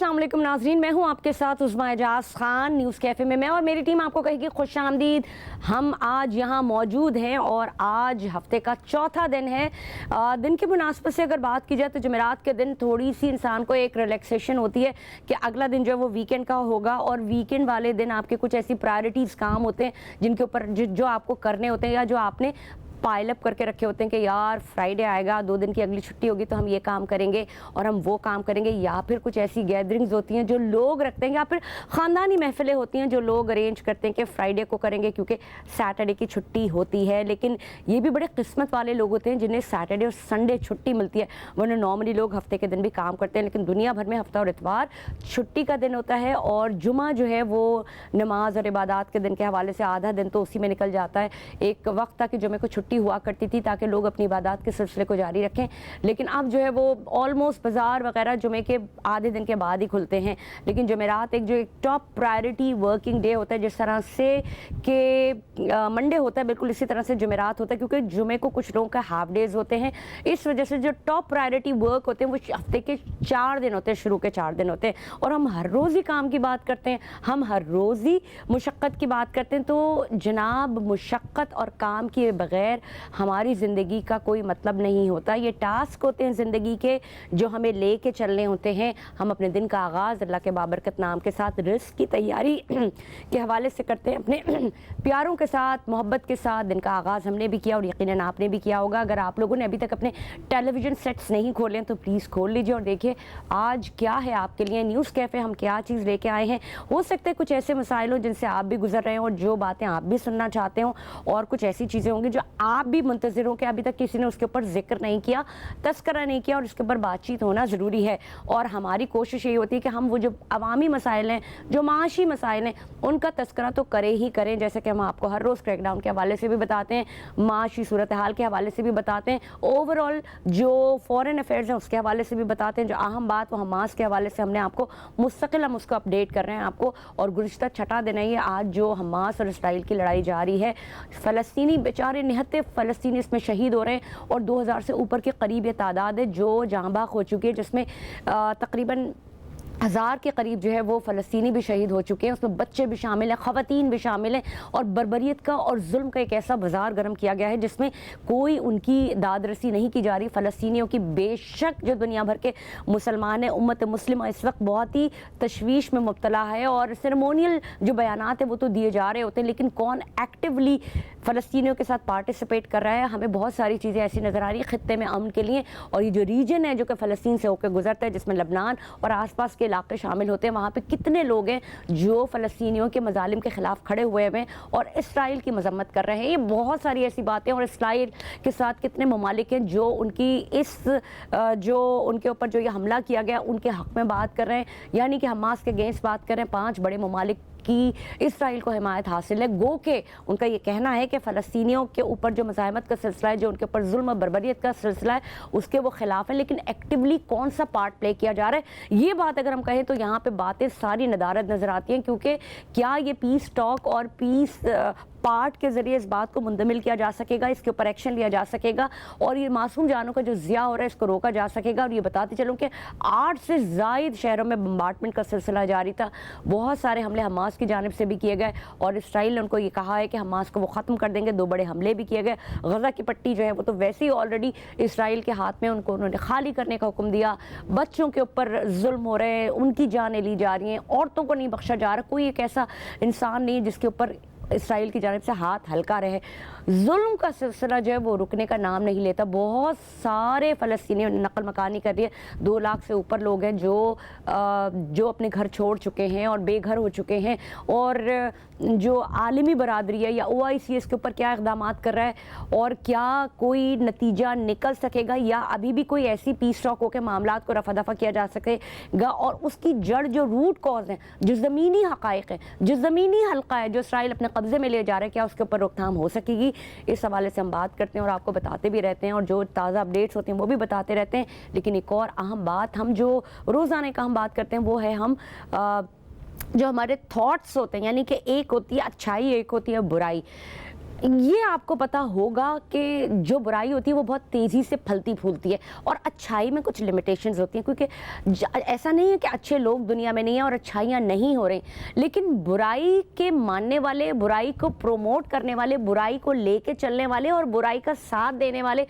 अस्सलाम वालेकुम नाज़रीन, मैं हूं आपके साथ उस्मा एजाज खान। न्यूज़ कैफ़े में मैं और मेरी टीम आपको कहेगी खुश आमदीद। हम आज यहां मौजूद हैं और आज हफ्ते का चौथा दिन है। दिन की मुनासबत से अगर बात की जाए तो जुमेरात के दिन थोड़ी सी इंसान को एक रिलैक्सेशन होती है कि अगला दिन जो है वो वीकेंड का होगा, और वीकेंड वाले दिन आपके कुछ ऐसी प्रायोरिटीज़ काम होते हैं जिनके ऊपर जो आपको करने होते हैं या जो आपने पाइलअप करके रखे होते हैं कि यार फ्राइडे आएगा, 2 दिन की अगली छुट्टी होगी तो हम ये काम करेंगे और हम वो काम करेंगे। या फिर कुछ ऐसी गैदरिंग्स होती हैं जो लोग रखते हैं, या फिर ख़ानदानी महफिलें होती हैं जो लोग अरेंज करते हैं कि फ्राइडे को करेंगे क्योंकि सैटरडे की छुट्टी होती है। लेकिन ये भी बड़े किस्मत वाले लोग होते हैं जिन्हें सैटरडे और संडे छुट्टी मिलती है, वरना नॉर्मली लोग हफ्ते के दिन भी काम करते हैं। लेकिन दुनिया भर में हफ्ता और इतवार छुट्टी का दिन होता है, और जुमा जो है वो नमाज और इबादत के दिन के हवाले से आधा दिन तो उसी में निकल जाता है। एक वक्त था कि जुमे को छुट्टी हुआ करती थी ताकि लोग अपनी इबादत के सिलसिले को जारी रखें, लेकिन अब जो है वो ऑलमोस्ट बाजार वगैरह जुमे के आधे दिन के बाद ही खुलते हैं। लेकिन जुमेरात एक जो एक टॉप प्रायोरिटी वर्किंग डे होता है, जिस तरह से कि मंडे होता है बिल्कुल इसी तरह से जुमेरात होता है, क्योंकि जुमे को कुछ लोगों का हाफ डेज होते हैं। इस वजह से जो टॉप प्रायोरिटी वर्क होते हैं वो हफ्ते के 4 दिन होते हैं, शुरू के 4 दिन होते हैं। और हम हर रोज़ ही काम की बात करते हैं, हम हर रोज़ ही मुशक्क़त की बात करते हैं। तो जनाब, मुशक्क़त और काम के बग़ैर हमारी ज़िंदगी का कोई मतलब नहीं होता। ये टास्क होते हैं ज़िंदगी के जो हमें ले के चलने होते हैं। हम अपने दिन का आगाज़ अल्लाह के बाबरकत नाम के साथ रिज़्क़ की तैयारी के हवाले से करते हैं, अपने प्यारों के साथ, मोहब्बत के साथ। दिन का आगाज़ हमने भी किया और यकीनन आपने भी किया होगा। अगर आप लोगों ने अभी तक अपने टेलीविज़न सेट्स नहीं खोले हैं तो प्लीज़ खोल लीजिए और देखिए आज क्या है आपके लिए न्यूज़ कैफ़े, हम क्या चीज़ लेके आए हैं। हो सकता है कुछ ऐसे मसाइल हो जिनसे आप भी गुजर रहे हो और जो बातें आप भी सुनना चाहते हो, और कुछ ऐसी चीज़ें होंगी जो आप भी मुंतज़िर हो कि अभी तक किसी ने उसके ऊपर जिक्र नहीं किया, तस्करा नहीं किया, और उसके ऊपर बातचीत होना ज़रूरी है। और हमारी कोशिश यही होती है कि हम वो जो अवामी मसाइल हैं, जो माशी मसाइल हैं, उनका तस्करा तो करें ही करें। जैसे कि हम आपको हर रोज़ क्रैकडाउन के हवाले से भी बताते हैं, माशी सूरत हाल के हवाले से भी बताते हैं, ओवरऑल जो फ़ॉरेन अफेयर्स हैं उसके हवाले से भी बताते हैं। जो अहम बात वो हमास के हवाले से हमने आपको मुस्तकिल हम उसको अपडेट कर रहे हैं आपको। और गुज़िश्ता छठा दिन है ये आज जो हमास और इसराइल की लड़ाई जारी है। फ़लस्तीनी बेचारे निहत्ते फ़लस्तीनी इसमें शहीद हो रहे हैं, और 2000 से ऊपर के करीब ये तादाद है जो जहाँ बाग हो चुकी है, जिसमें तकरीबन 1000 के करीब जो है वो फ़लस्तीनी भी शहीद हो चुके हैं। उसमें बच्चे भी शामिल हैं, ख़वातीन भी शामिल हैं, और बर्बरियत का और जुल्म का एक ऐसा बाजार गर्म किया गया है जिसमें कोई उनकी दादरसी नहीं की जा रही फ़लस्तीनियों की। बेशक जो दुनिया भर के मुसलमान हैं, उम्मत मुस्लिमा इस वक्त बहुत ही तशवीश में मुब्तला है, और सेरेमोनियल जो बयानात हैं वो तो दिए जा रहे होते हैं, लेकिन कौन एक्टिवली फ़लस्तीनियों के साथ पार्टिसिपेट कर रहा है, हमें बहुत सारी चीज़ें ऐसी नज़र आ रही है ख़ित्ते में अमन के लिए। और ये जो रीजन है जो कि फ़लस्तीन से होकर गुजरता है, जिसमें लबनान और आसपास के इलाके शामिल होते हैं, वहाँ पे कितने लोग हैं जो फ़लस्तीनियों के मज़ालिम के ख़िलाफ़ खड़े हुए हैं और इसराइल की मजम्मत कर रहे हैं। ये बहुत सारी ऐसी बातें, और इसराइल के साथ कितने ममालिक हैं जो उनकी इस जो उनके ऊपर जो ये हमला किया गया उनके हक़ में बात कर रहे हैं, यानी कि हमास के अगेंस्ट बात कर रहे हैं। 5 बड़े ममालिक की इसराइल को हिमायत हासिल है। गो के उनका ये कहना है कि फ़लस्तीनियों के ऊपर जो मज़ाहमत का सिलसिला है, जो उनके ऊपर जुल्म और बर्बरियत का सिलसिला है, उसके वो ख़िलाफ़ है। लेकिन एक्टिवली कौन सा पार्ट प्ले किया जा रहा है, ये बात अगर हम कहें तो यहाँ पे बातें सारी नदारद नज़र आती हैं। क्योंकि क्या ये पीस टॉक और पीस पार्ट के ज़रिए इस बात को मुंदमिल किया जा सकेगा, इसके ऊपर एक्शन लिया जा सकेगा, और ये मासूम जानों का जो ज़िया हो रहा है इसको रोका जा सकेगा। और ये बताते चलूँ कि 8 से ज़ायद शहरों में बम्बार्टमेंट का सिलसिला जारी था। बहुत सारे हमले हमास की जानिब से भी किए गए, और इसराइल ने उनको ये कहा है कि हमास को वो ख़त्म कर देंगे। 2 बड़े हमले भी किए गए। गज़ा की पट्टी जो है वो तो वैसे ही ऑलरेडी इसराइल के हाथ में, उनको उन्होंने खाली करने का हुक्म दिया। बच्चों के ऊपर जुल्म हो रहे हैं, उनकी जानें ली जा रही हैं, औरतों को नहीं बख्शा जा रहा। कोई एक ऐसा इंसान नहीं है जिसके ऊपर इसराइल की जानिब से हाथ हल्का रहे। जुल्म का सिलसिला जो है वो रुकने का नाम नहीं लेता। बहुत सारे फ़लस्तीनी नकल मकानी कर रही है। 2 लाख से ऊपर लोग हैं जो अपने घर छोड़ चुके हैं और बेघर हो चुके हैं। और जो आलमी बरादरी है या OIC इसके ऊपर क्या इक़दाम कर रहा है, और क्या कोई नतीजा निकल सकेगा, या अभी भी कोई ऐसी पीस टॉक हो के मामलात को रफा दफा किया जा सकेगा, और उसकी जड़ जो रूट कॉज है, जो ज़मीनी हक़ाइक़ है, जो ज़मीनी हल्का है जो इसराइल अपने कब्ज़े में ले जा रहा है, क्या उसके ऊपर रोकथाम हो सकेगी। इस हवाले से हम बात करते हैं और आपको बताते भी रहते हैं, और जो ताज़ा अपडेट्स होते हैं वो भी बताते रहते हैं। लेकिन एक और अहम बात, हम जो रोज़ाना का हम बात करते हैं वो है हम जो हमारे थॉट्स होते हैं, यानी कि एक होती है अच्छाई, एक होती है बुराई। یہ آپ کو پتا ہوگا کہ جو برائی ہوتی ہے وہ بہت تیزی سے پھلتی پھولتی ہے اور اچھائی میں کچھ لمیٹیشنز ہوتی ہیں، کیونکہ ایسا نہیں ہے کہ اچھے لوگ دنیا میں نہیں ہیں اور اچھائیاں نہیں ہو رہی، لیکن برائی کے ماننے والے، برائی کو پروموٹ کرنے والے، برائی کو لے کے چلنے والے اور برائی کا ساتھ دینے والے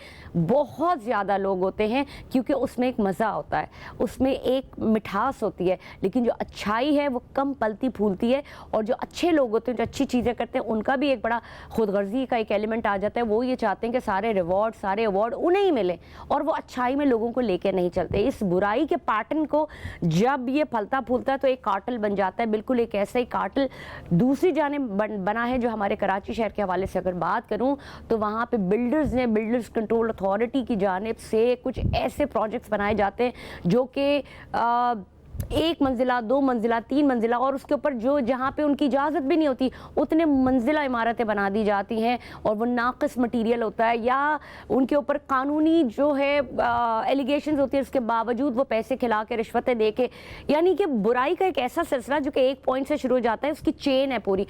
بہت زیادہ لوگ ہوتے ہیں، کیونکہ اس میں ایک مزہ ہوتا ہے، اس میں ایک مٹھاس ہوتی ہے، لیکن جو اچھائی ہے وہ کم پلتی پھولتی ہے، اور جو اچھے لوگ ہوتے ہیں، جو اچھی چیزیں کرتے ہیں، ان کا بھی ایک بڑا خود غرضی کا ایک ایلیمنٹ آ جاتا ہے، وہ یہ چاہتے ہیں کہ سارے ریوارڈ، سارے ایوارڈ انہیں ہی ملیں، اور وہ اچھائی میں لوگوں کو لے کے نہیں چلتے۔ اس برائی کے پیٹرن کو جب یہ پھلتا پھولتا ہے تو ایک کارٹل بن جاتا ہے، بالکل ایک ایسا ہی کارٹل دوسری جانب بنا ہے، جو ہمارے کراچی شہر کے حوالے سے اگر بات کروں تو وہاں پہ بلڈرز نے، بلڈرز کنٹرول اتھارٹی کی جانب سے کچھ ایسے پروجیکٹس بنائے جاتے ہیں جو کہ 1 منزلہ، 2 منزلہ، 3 منزلہ، اور اس کے اوپر جو جہاں پہ ان کی اجازت بھی نہیں ہوتی اتنے منزلہ عمارتیں بنا دی جاتی ہیں، اور وہ ناقص مٹیریل ہوتا ہے، یا ان کے اوپر قانونی جو ہے ایلیگیشنز ہوتی ہیں، اس کے باوجود وہ پیسے کھلا کے، رشوتیں دے کے، یعنی کہ برائی کا ایک ایسا سلسلہ جو کہ ایک پوائنٹ سے شروع ہو جاتا ہے، اس کی چین ہے پوری،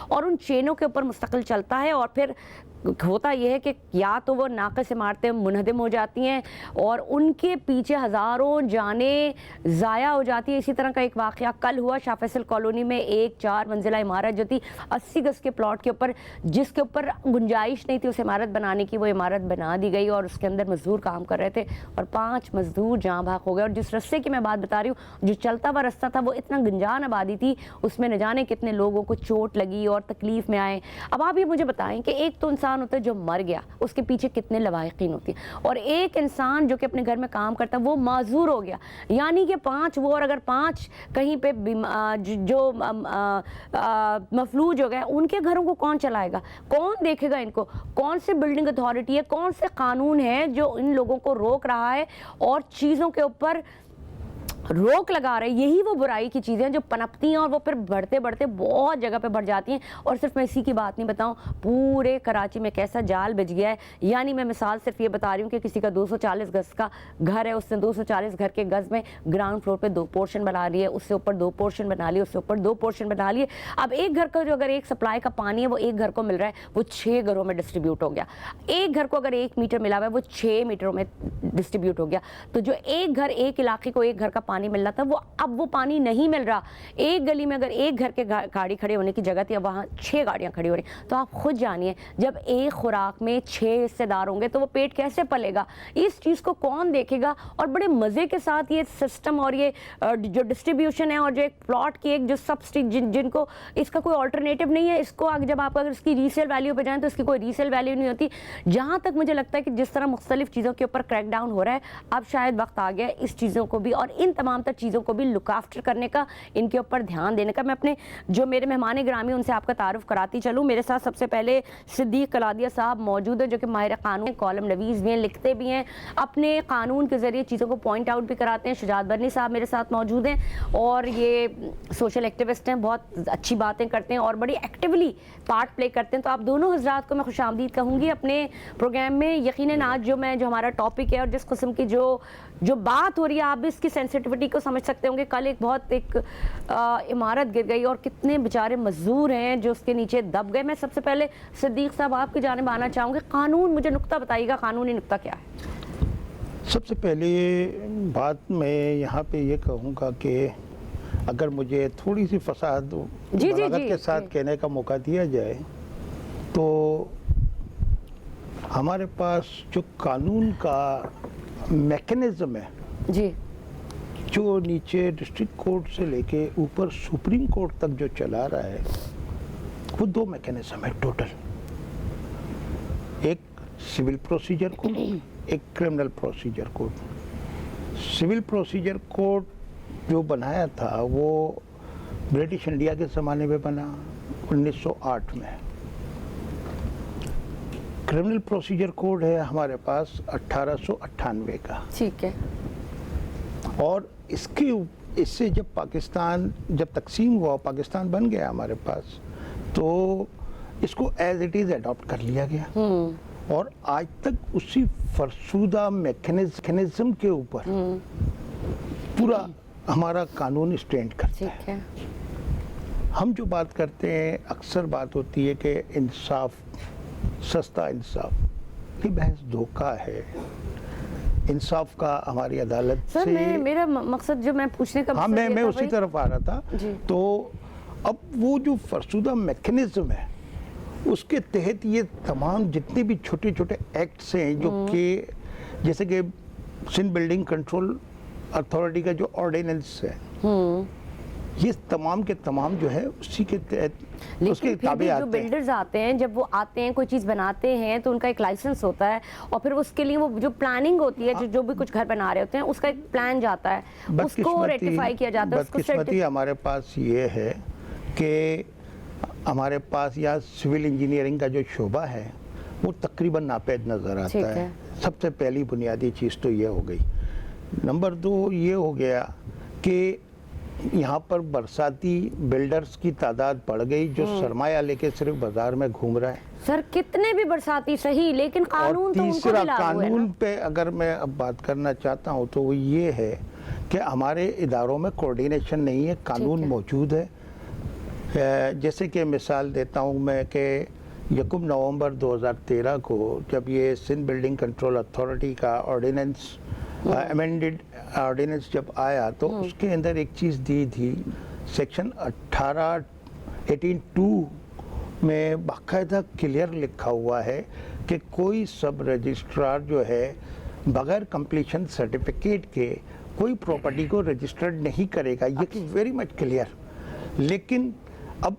اور ان چینوں کے اوپر مستقل چلتا ہے، اور پھر ہوتا یہ ہے کہ یا تو وہ ناقص عمارتیں منہدم ہو جاتی ہیں اور ان کے پیچھے ہزاروں جانیں ضائع ہو جاتی ہیں۔ اسی طرح کا ایک واقعہ کل ہوا شاہ فیصل کالونی میں، ایک 4 منزلہ عمارت جو تھی 80 گز کے پلاٹ کے اوپر، جس کے اوپر گنجائش نہیں تھی اس عمارت بنانے کی، وہ عمارت بنا دی گئی، اور اس کے اندر مزدور کام کر رہے تھے اور 5 مزدور جاں بحق ہو گئے، اور جس رستے کی میں بات بتا رہی ہوں، جو چلتا ہوا رستہ تھا، وہ اتنا گنجان آبادی تھی، اس میں نہ جانے کتنے لوگوں کو چوٹ لگی اور تکلیف میں آئے۔ اب آپ یہ مجھے بتائیں کہ ایک تو انسان ہوتا ہے جو مر گیا، اس کے پیچھے کتنے لواحقین ہوتی ہیں، اور ایک انسان جو کہ اپنے گھر میں کام کرتا ہے وہ معذور ہو گیا، یعنی کہ 5 وہ، اور اگر 5 کہیں پہ جو مفلوج ہو گئے، ان کے گھروں کو کون چلائے گا، کون دیکھے گا ان کو، کون سے بلڈنگ اتھارٹی ہے، کون سے قانون ہے جو ان لوگوں کو روک رہا ہے اور چیزوں کے اوپر روک لگا رہے؟ یہی وہ برائی کی چیزیں جو پنپتی ہیں اور وہ پھر بڑھتے بڑھتے بہت جگہ پہ بڑھ جاتی ہیں۔ اور صرف میں اسی کی بات نہیں بتاؤں، پورے کراچی میں کیسا جال بچ گیا ہے، یعنی میں مثال صرف یہ بتا رہی ہوں کہ کسی کا 240 گز کا گھر ہے، اس نے 240 گھر کے گز میں گراؤنڈ فلور پہ 2 پورشن بنا لیے، اس سے اوپر 2 پورشن بنا لیے، اس سے اوپر 2 پورشن بنا لیے۔ اب ایک گھر کا جو اگر ایک سپلائی کا پانی ہے وہ ایک گھر کو مل رہا ہے، وہ 6 گھروں میں ڈسٹریبیوٹ ہو گیا۔ ایک گھر کو اگر 1 میٹر ملا ہوا ہے وہ 6 میٹروں میں ڈسٹریبیوٹ ہو گیا۔ تو جو ایک گھر، ایک علاقے کو ایک گھر کا پانی مل رہا تھا، وہ اب وہ پانی نہیں مل رہا۔ ایک گلی میں اگر ایک گھر کے گاڑی کھڑے ہونے کی جگہ تھی، اب وہاں 6 گاڑیاں کھڑی ہو رہی ہیں۔ تو آپ خود جانیے جب ایک خوراک میں 6 حصے دار ہوں گے تو وہ پیٹ کیسے پلے گا؟ اس چیز کو کون دیکھے گا؟ اور بڑے مزے کے ساتھ یہ سسٹم اور یہ جو ڈسٹریبیوشن ہے اور جو ایک پلاٹ کی ایک جو جن کو اس کا کوئی آلٹرنیٹو نہیں ہے، اس کو جب آپ اگر اس کی ریسیل ویلیو پہ جائیں تو اس کی کوئی ریسیل ویلیو نہیں ہوتی۔ جہاں تک مجھے لگتا ہے کہ جس طرح مختلف چیزوں کے اوپر کریک ڈاؤن ہو رہا ہے، اب شاید وقت آ گیا ہے اس چیزوں کو بھی اور ان تمام تر چیزوں کو بھی لک آفٹر کرنے کا، ان کے اوپر دھیان دینے کا۔ میں اپنے جو میرے مہمان گرامی ان سے آپ کا تعارف کراتی چلوں۔ میرے ساتھ سب سے پہلے صدیق کلادیہ صاحب موجود ہیں، جو کہ ماہر قانون، کالم نویس بھی ہیں، لکھتے بھی ہیں، اپنے قانون کے ذریعے چیزوں کو پوائنٹ آؤٹ بھی کراتے ہیں۔ شجاعت برنی صاحب میرے ساتھ موجود ہیں اور یہ سوشل ایکٹیوسٹ ہیں، بہت اچھی باتیں کرتے ہیں اور بڑی ایکٹیولی پارٹ پلے کرتے ہیں۔ تو آپ دونوں حضرات کو میں خوش آمدید کہوں گی اپنے پروگرام میں۔ یقیناً آج جو ہمارا ٹاپک ہے اور جس قسم کی جو بات ہو رہی ہے، آپ بھی اس کی سینسٹیوٹی کو سمجھ سکتے ہوں گے۔ کل ایک عمارت گر گئی اور کتنے بیچارے مزدور ہیں جو اس کے نیچے دب گئے۔ میں سب سے پہلے صدیق صاحب آپ کی جانب آنا چاہوں گی۔ قانون، مجھے نقطہ بتائیے گا، قانونی نقطہ کیا ہے؟ سب سے پہلے بات میں یہاں پہ یہ کہوں گا کہ اگر مجھے تھوڑی سی فصاحت بلاغت کے ساتھ کہنے کا موقع دیا جائے تو ہمارے پاس جو قانون کا میکینزم ہے، جی، جو نیچے ڈسٹرکٹ کورٹ سے لے کے اوپر سپریم کورٹ تک جو چلا رہا ہے، وہ 2 میکینزم ہے ٹوٹل۔ ایک سول پروسیجر کوڈ، ایک criminal procedure code. Civil procedure code جو بنایا تھا وہ برٹش انڈیا کے زمانے میں بنا 1908 میں۔ کرمنل پروسیجر کوڈ ہے ہمارے پاس 1898 کا۔ ٹھیک ہے۔ اور اس سے جب پاکستان تقسیم ہوا، پاکستان بن گیا ہمارے پاس، تو اس کو ایز اٹ از اڈاپٹ کر لیا گیا اور آج تک اسی فرسودہ میکینزم کے اوپر پورا ہمارا قانون اسٹینڈ کرتا ہے۔ ہم جو بات کرتے ہیں، اکثر بات ہوتی ہے کہ انصاف सस्ता इंसाफ, ये बहस धोखा है। इंसाफ का हमारी अदालत सर से मेरा मकसद जो मैं पूछने का हाँ, मकसद ये मैं था उसी भाई- तरफ आ रहा था। जी। तो अब वो जो फरसुदा मैकेनिज्म है उसके तहत ये तमाम जितने भी छोटे छोटे एक्ट्स हैं जो कि जैसे कि सिंध बिल्डिंग कंट्रोल अथॉरिटी का जो ऑर्डिनेंस है, ये तमाम के तमाम जो है उसी के तहत उसके लेकिन फिर ताबे भी जो आते हैं। बिल्डर्स आते हैं, जब वो आते हैं कोई चीज़ बनाते हैं तो उनका एक लाइसेंस होता है, और फिर उसके लिए वो जो प्लानिंग होती है, जो भी कुछ घर बना रहे होते हैं उसका एक प्लान जाता है, उसको रेक्टिफाई किया जाता है, उसको बदकिस्मती हमारे पास ये है कि हमारे पास यहाँ सिविल इंजीनियरिंग का जो शोबा है वो तकरीबन नापेद नज़र ठीक आता है। है। सबसे पहली बुनियादी चीज़ तो ये हो गई। नंबर 2 ये हो गया कि यहाँ पर बरसाती बिल्डर्स की तादाद बढ़ गई जो सरमाया लेके सिर्फ बाजार में घूम रहा है। सर कितने भी बरसाती सही, लेकिन और कानून तो उनको तीसरा भी लागू है कानून ना। पे अगर मैं अब बात करना चाहता हूँ तो वो ये है कि हमारे इदारों में कोऑर्डिनेशन नहीं है। कानून है। मौजूद है, जैसे कि मिसाल देता हूँ मैं कि 1 नवंबर 2013 को जब ये सिंध बिल्डिंग कंट्रोल अथॉरिटी का ऑर्डिनेंस अमेंडेड ऑर्डिनेंस जब आया तो उसके अंदर एक चीज़ दी थी, सेक्शन 18(2) में बाकायदा क्लियर लिखा हुआ है कि कोई सब रजिस्ट्रार जो है बगैर कंप्लीशन सर्टिफिकेट के कोई प्रॉपर्टी को रजिस्टर्ड नहीं करेगा। ये वेरी मच क्लियर। लेकिन अब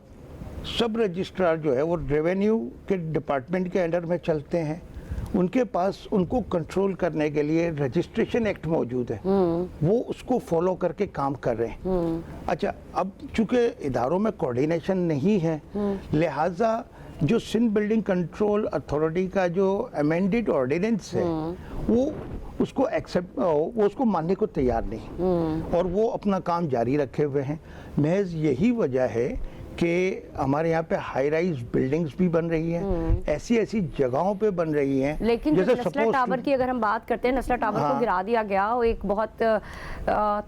सब रजिस्ट्रार जो है वो रेवेन्यू के डिपार्टमेंट के अंडर में चलते हैं, उनके पास उनको कंट्रोल करने के लिए रजिस्ट्रेशन एक्ट मौजूद है, वो उसको फॉलो करके काम कर रहे हैं। अच्छा, अब चूंकि इदारों में कोऑर्डिनेशन नहीं है, लिहाजा जो सिंध बिल्डिंग कंट्रोल अथॉरिटी का जो अमेंडेड ऑर्डिनेंस है वो उसको वो उसको मानने को तैयार नहीं, और वो अपना काम जारी रखे हुए हैं। महज यही वजह है कि हमारे यहाँ पे हाई राइज बिल्डिंग्स भी बन रही हैं, ऐसी ऐसी जगहों पे बन रही हैं। लेकिन जो नस्ला suppose टावर की अगर हम बात करते हैं, नस्ला टावर को हाँ। गिरा दिया गया, वो एक बहुत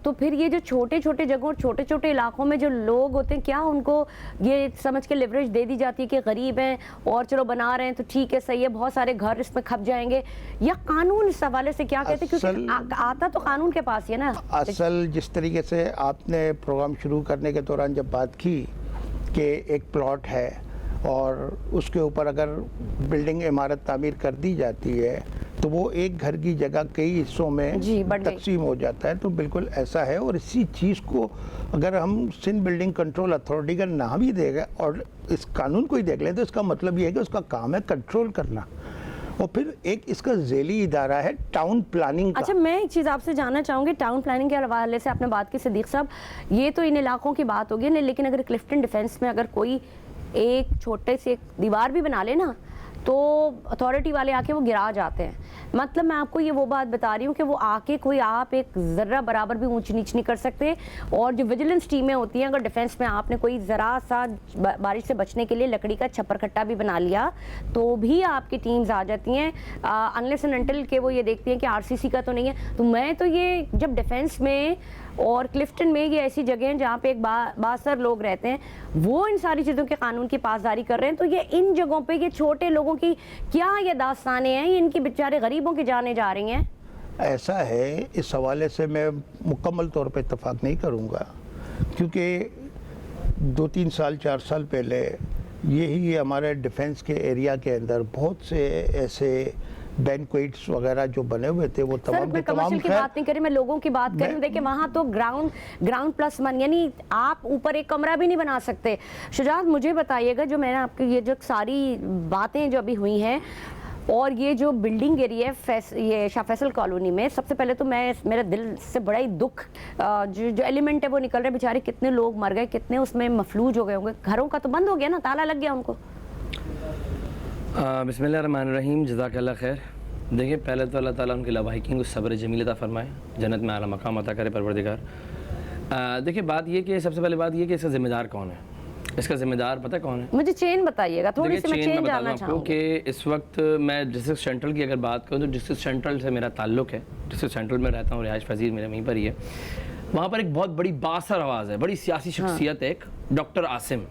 तो फिर ये जो छोटे छोटे जगहों, छोटे छोटे इलाकों में जो लोग होते हैं, क्या उनको ये समझ के लिवरेज दे दी जाती है कि गरीब हैं और चलो बना रहे हैं तो ठीक है, सही है, बहुत सारे घर इसमें खप जाएंगे, या कानून इस हवाले से क्या कहते हैं? क्योंकि आता तो कानून के पास ही है ना। असल जिस तरीके से आपने प्रोग्राम शुरू करने के दौरान जब बात की कि एक प्लॉट है और उसके ऊपर अगर बिल्डिंग इमारत तामीर कर दी जाती है तो वो एक घर की जगह कई हिस्सों में जी, बढ़ गई। तकसीम हो जाता है, तो बिल्कुल ऐसा है। और इसी चीज़ को अगर हम सिंध बिल्डिंग कंट्रोल अथॉरिटी का नाम ही देगा और इस कानून को ही देख लें तो इसका मतलब ये है कि उसका काम है कंट्रोल करना। और फिर एक इसका ज़ेली इदारा है टाउन प्लानिंग का। अच्छा, मैं एक चीज़ आपसे जानना चाहूँगी, टाउन प्लानिंग के हवाले से आपने बात की सिद्दीक साहब, ये तो इन इलाकों की बात होगी, लेकिन अगर क्लिफ्टन डिफेंस में अगर कोई एक छोटे से एक दीवार भी बना ले ना, तो अथॉरिटी वाले आके वो गिरा जाते हैं। मतलब मैं आपको ये वो बात बता रही हूँ कि वो आके कोई आप एक ज़र्रा बराबर भी ऊंच नीच नहीं कर सकते। और जो विजिलेंस टीमें होती हैं, अगर डिफेंस में आपने कोई ज़रा सा बारिश से बचने के लिए लकड़ी का छप्पर कट्टा भी बना लिया तो भी आपकी टीम्स आ जाती हैं, अनलेस एंड अनटिल के वो ये देखती हैं कि आरसीसी का तो नहीं है। तो मैं तो ये जब डिफेंस में और क्लिफ्टन में ये ऐसी जगह हैं जहाँ पे एक बासर लोग रहते हैं, वो इन सारी चीज़ों के कानून की पासदारी कर रहे हैं, तो ये इन जगहों पे ये छोटे लोगों की क्या ये दास्तानें हैं, ये इनकी बेचारे गरीबों की जाने जा रही हैं। ऐसा है, इस हवाले से मैं मुकम्मल तौर पे इत्तफाक नहीं करूँगा, क्योंकि 2-3 साल 4 साल पहले यही हमारे डिफेंस के एरिया के अंदर बहुत से ऐसे बैंक्वेट्स वगैरह जो बने हुए थे वो सर, तमाम मैं के तमाम कमर्शियल की बात नहीं करी, मैं लोगों की बात कर रही हूँ। देखिए वहाँ तो ग्राउंड प्लस वन, यानी आप ऊपर एक कमरा भी नहीं बना सकते। शुजात, मुझे बताइएगा, जो मैंने आपकी ये जो सारी बातें जो अभी हुई हैं और ये जो बिल्डिंग गिरी है ये शाह फैसल कॉलोनी में, सबसे पहले तो मेरा दिल से बड़ा ही दुख जो एलिमेंट है वो निकल रहा है। बेचारे कितने लोग मर गए, कितने उसमें मफलूज हो गए होंगे, घरों का तो बंद हो गया ना, ताला लग गया उनको। बिस्मिल्लाहिर्रहमानिर्रहीम, जज़ाकल्लाह खैर। देखिए, पहले तो अल्लाह ताला उनकी लवाहिकीन को सब्र जमील अता फरमाए, जन्नत में आला मकाम अता करे परवरदिगार। देखिए, बात ये कि सबसे पहले बात ये कि इसका ज़िम्मेदार कौन है, इसका ज़िम्मेदार पता है कौन है? मुझे चेन बताइएगा थोड़ी सी, मैं चेन जानना चाहूँगी। कि इस वक्त मैं डिस्ट्रिक्ट सेंट्रल की अगर बात करूँ तो डिस्ट्रिक्ट सेंट्रल से मेरा ताल्लुक़ है, डिस्ट्रिक्ट सेंट्रल में रहता हूँ, रिहाइश पजीर मेरे वहीं पर ही है। वहाँ पर एक बहुत बड़ी बासर आवाज़ है, बड़ी सियासी शख्सियत है एक, डॉक्टर आसिम,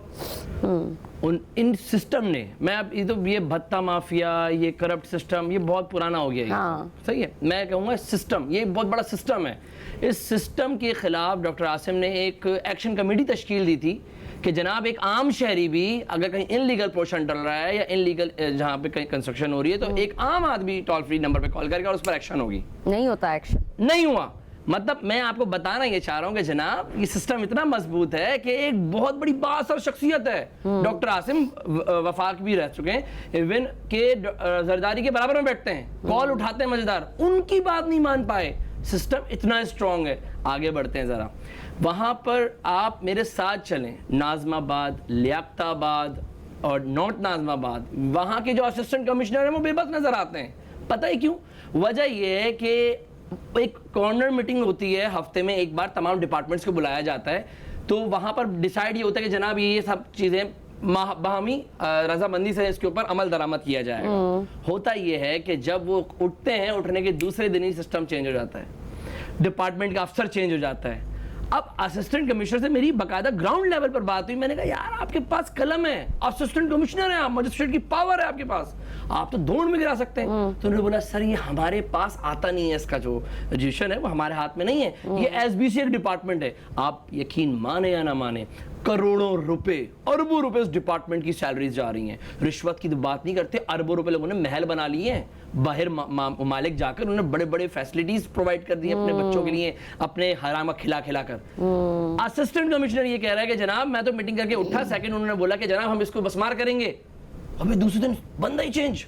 इन सिस्टम ने, मैं अब ये भत्ता माफिया, ये करप्ट सिस्टम, ये बहुत पुराना हो गया है, सही है, मैं कहूँगा सिस्टम, ये बहुत बड़ा सिस्टम है। इस सिस्टम के खिलाफ डॉक्टर आसिम ने एक एक्शन कमेटी तश्कील दी थी कि जनाब एक आम शहरी भी अगर कहीं इनलीगल पोर्शन डल रहा है या इनलीगल जहाँ पे कहीं कंस्ट्रक्शन हो रही है तो एक आम आदमी टोल फ्री नंबर पे कॉल करेगा और उस पर एक्शन होगी। नहीं होता एक्शन, नहीं हुआ। मतलब मैं आपको बताना ये चाह रहा हूँ कि जनाब ये सिस्टम इतना मजबूत है कि एक बहुत बड़ी बासर शख्सियत है डॉक्टर आसिम, वफाक भी रह चुके हैं, इवन के जरदारी के बराबर में बैठते हैं, कॉल उठाते हैं मजेदार, उनकी बात नहीं मान पाए। सिस्टम इतना स्ट्रांग है। आगे बढ़ते हैं ज़रा, वहाँ पर आप मेरे साथ चलें, नाज़माबाद, लियाकताबाद और नॉर्थ नाज़माबाद, वहाँ के जो असिस्टेंट कमिश्नर हैं वो बेबस नज़र आते हैं। पता है क्यों? वजह यह है कि एक कॉर्नर मीटिंग होती है हफ्ते में एक बार, तमाम डिपार्टमेंट्स को बुलाया जाता है, तो वहाँ पर डिसाइड ये होता है कि जनाब ये सब चीज़ें बाहमी रजामंदी से इसके ऊपर अमल दरामद किया जाएगा। होता यह है कि जब वो उठते हैं, उठने के दूसरे दिन ही सिस्टम चेंज हो जाता है, डिपार्टमेंट का अफसर चेंज हो जाता है। अब असिस्टेंट कमिश्नर से मेरी बाकायदा ग्राउंड लेवल पर बात हुई, मैंने कहा यार आपके पास कलम है, असिस्टेंट कमिश्नर है आप, मजिस्ट्रेट की पावर है आपके पास, आप तो धोड़ में गिरा सकते हैं। तो उन्होंने बोला सर ये हमारे पास आता नहीं है, इसका जो रजिस्ट्रेशन है वो हमारे हाथ में नहीं है, ये एसबीसी एक डिपार्टमेंट है। आप यकीन माने या ना माने, करोड़ों रुपए, अरबों रुपए इस डिपार्टमेंट की सैलरीज जा रही हैं। रिश्वत की तो बात नहीं करते, अरबों रुपए लोगों ने महल बना लिए हैं, बाहर मालिक जाकर उन्होंने बड़े बड़े फैसिलिटीज प्रोवाइड कर दी हैं अपने बच्चों के लिए, अपने हराम खिला खिला कर। असिस्टेंट कमिश्नर ये कह रहा है कि जनाब मैं तो मीटिंग करके उठा, सेकंड उन्होंने बोला कि जनाब हम इसको बसमार करेंगे, अबे दूसरे दिन बंदा ही चेंज।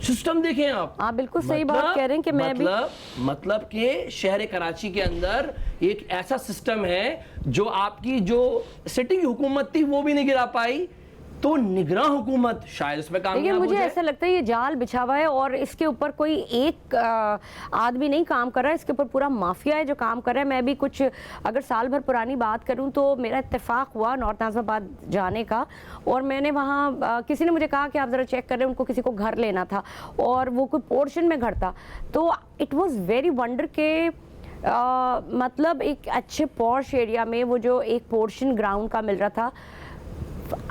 सिस्टम देखें आप बिल्कुल सही बात कह रहे हैं कि मैं भी मतलब कि शहर कराची के अंदर एक ऐसा सिस्टम है जो आपकी जो सिटिंग हुकूमत थी वो भी नहीं गिरा पाई, तो निगरान हुकूमत शायद उसमें काम लेकिन मुझे ऐसा लगता है ये जाल बिछा हुआ है और इसके ऊपर कोई एक आदमी नहीं काम कर रहा है, इसके ऊपर पूरा माफिया है जो काम कर रहा है। मैं भी कुछ अगर साल भर पुरानी बात करूं तो मेरा इत्तेफाक हुआ नॉर्थ नाज़िमाबाद जाने का, और मैंने वहाँ किसी ने मुझे कहा कि आप ज़रा चेक कर रहे हैं, उनको किसी को घर लेना था और वो कोई पोर्शन में घर था, तो इट वॉज़ वेरी वंडर के मतलब एक अच्छे पॉश एरिया में वो जो एक पोर्शन ग्राउंड का मिल रहा था,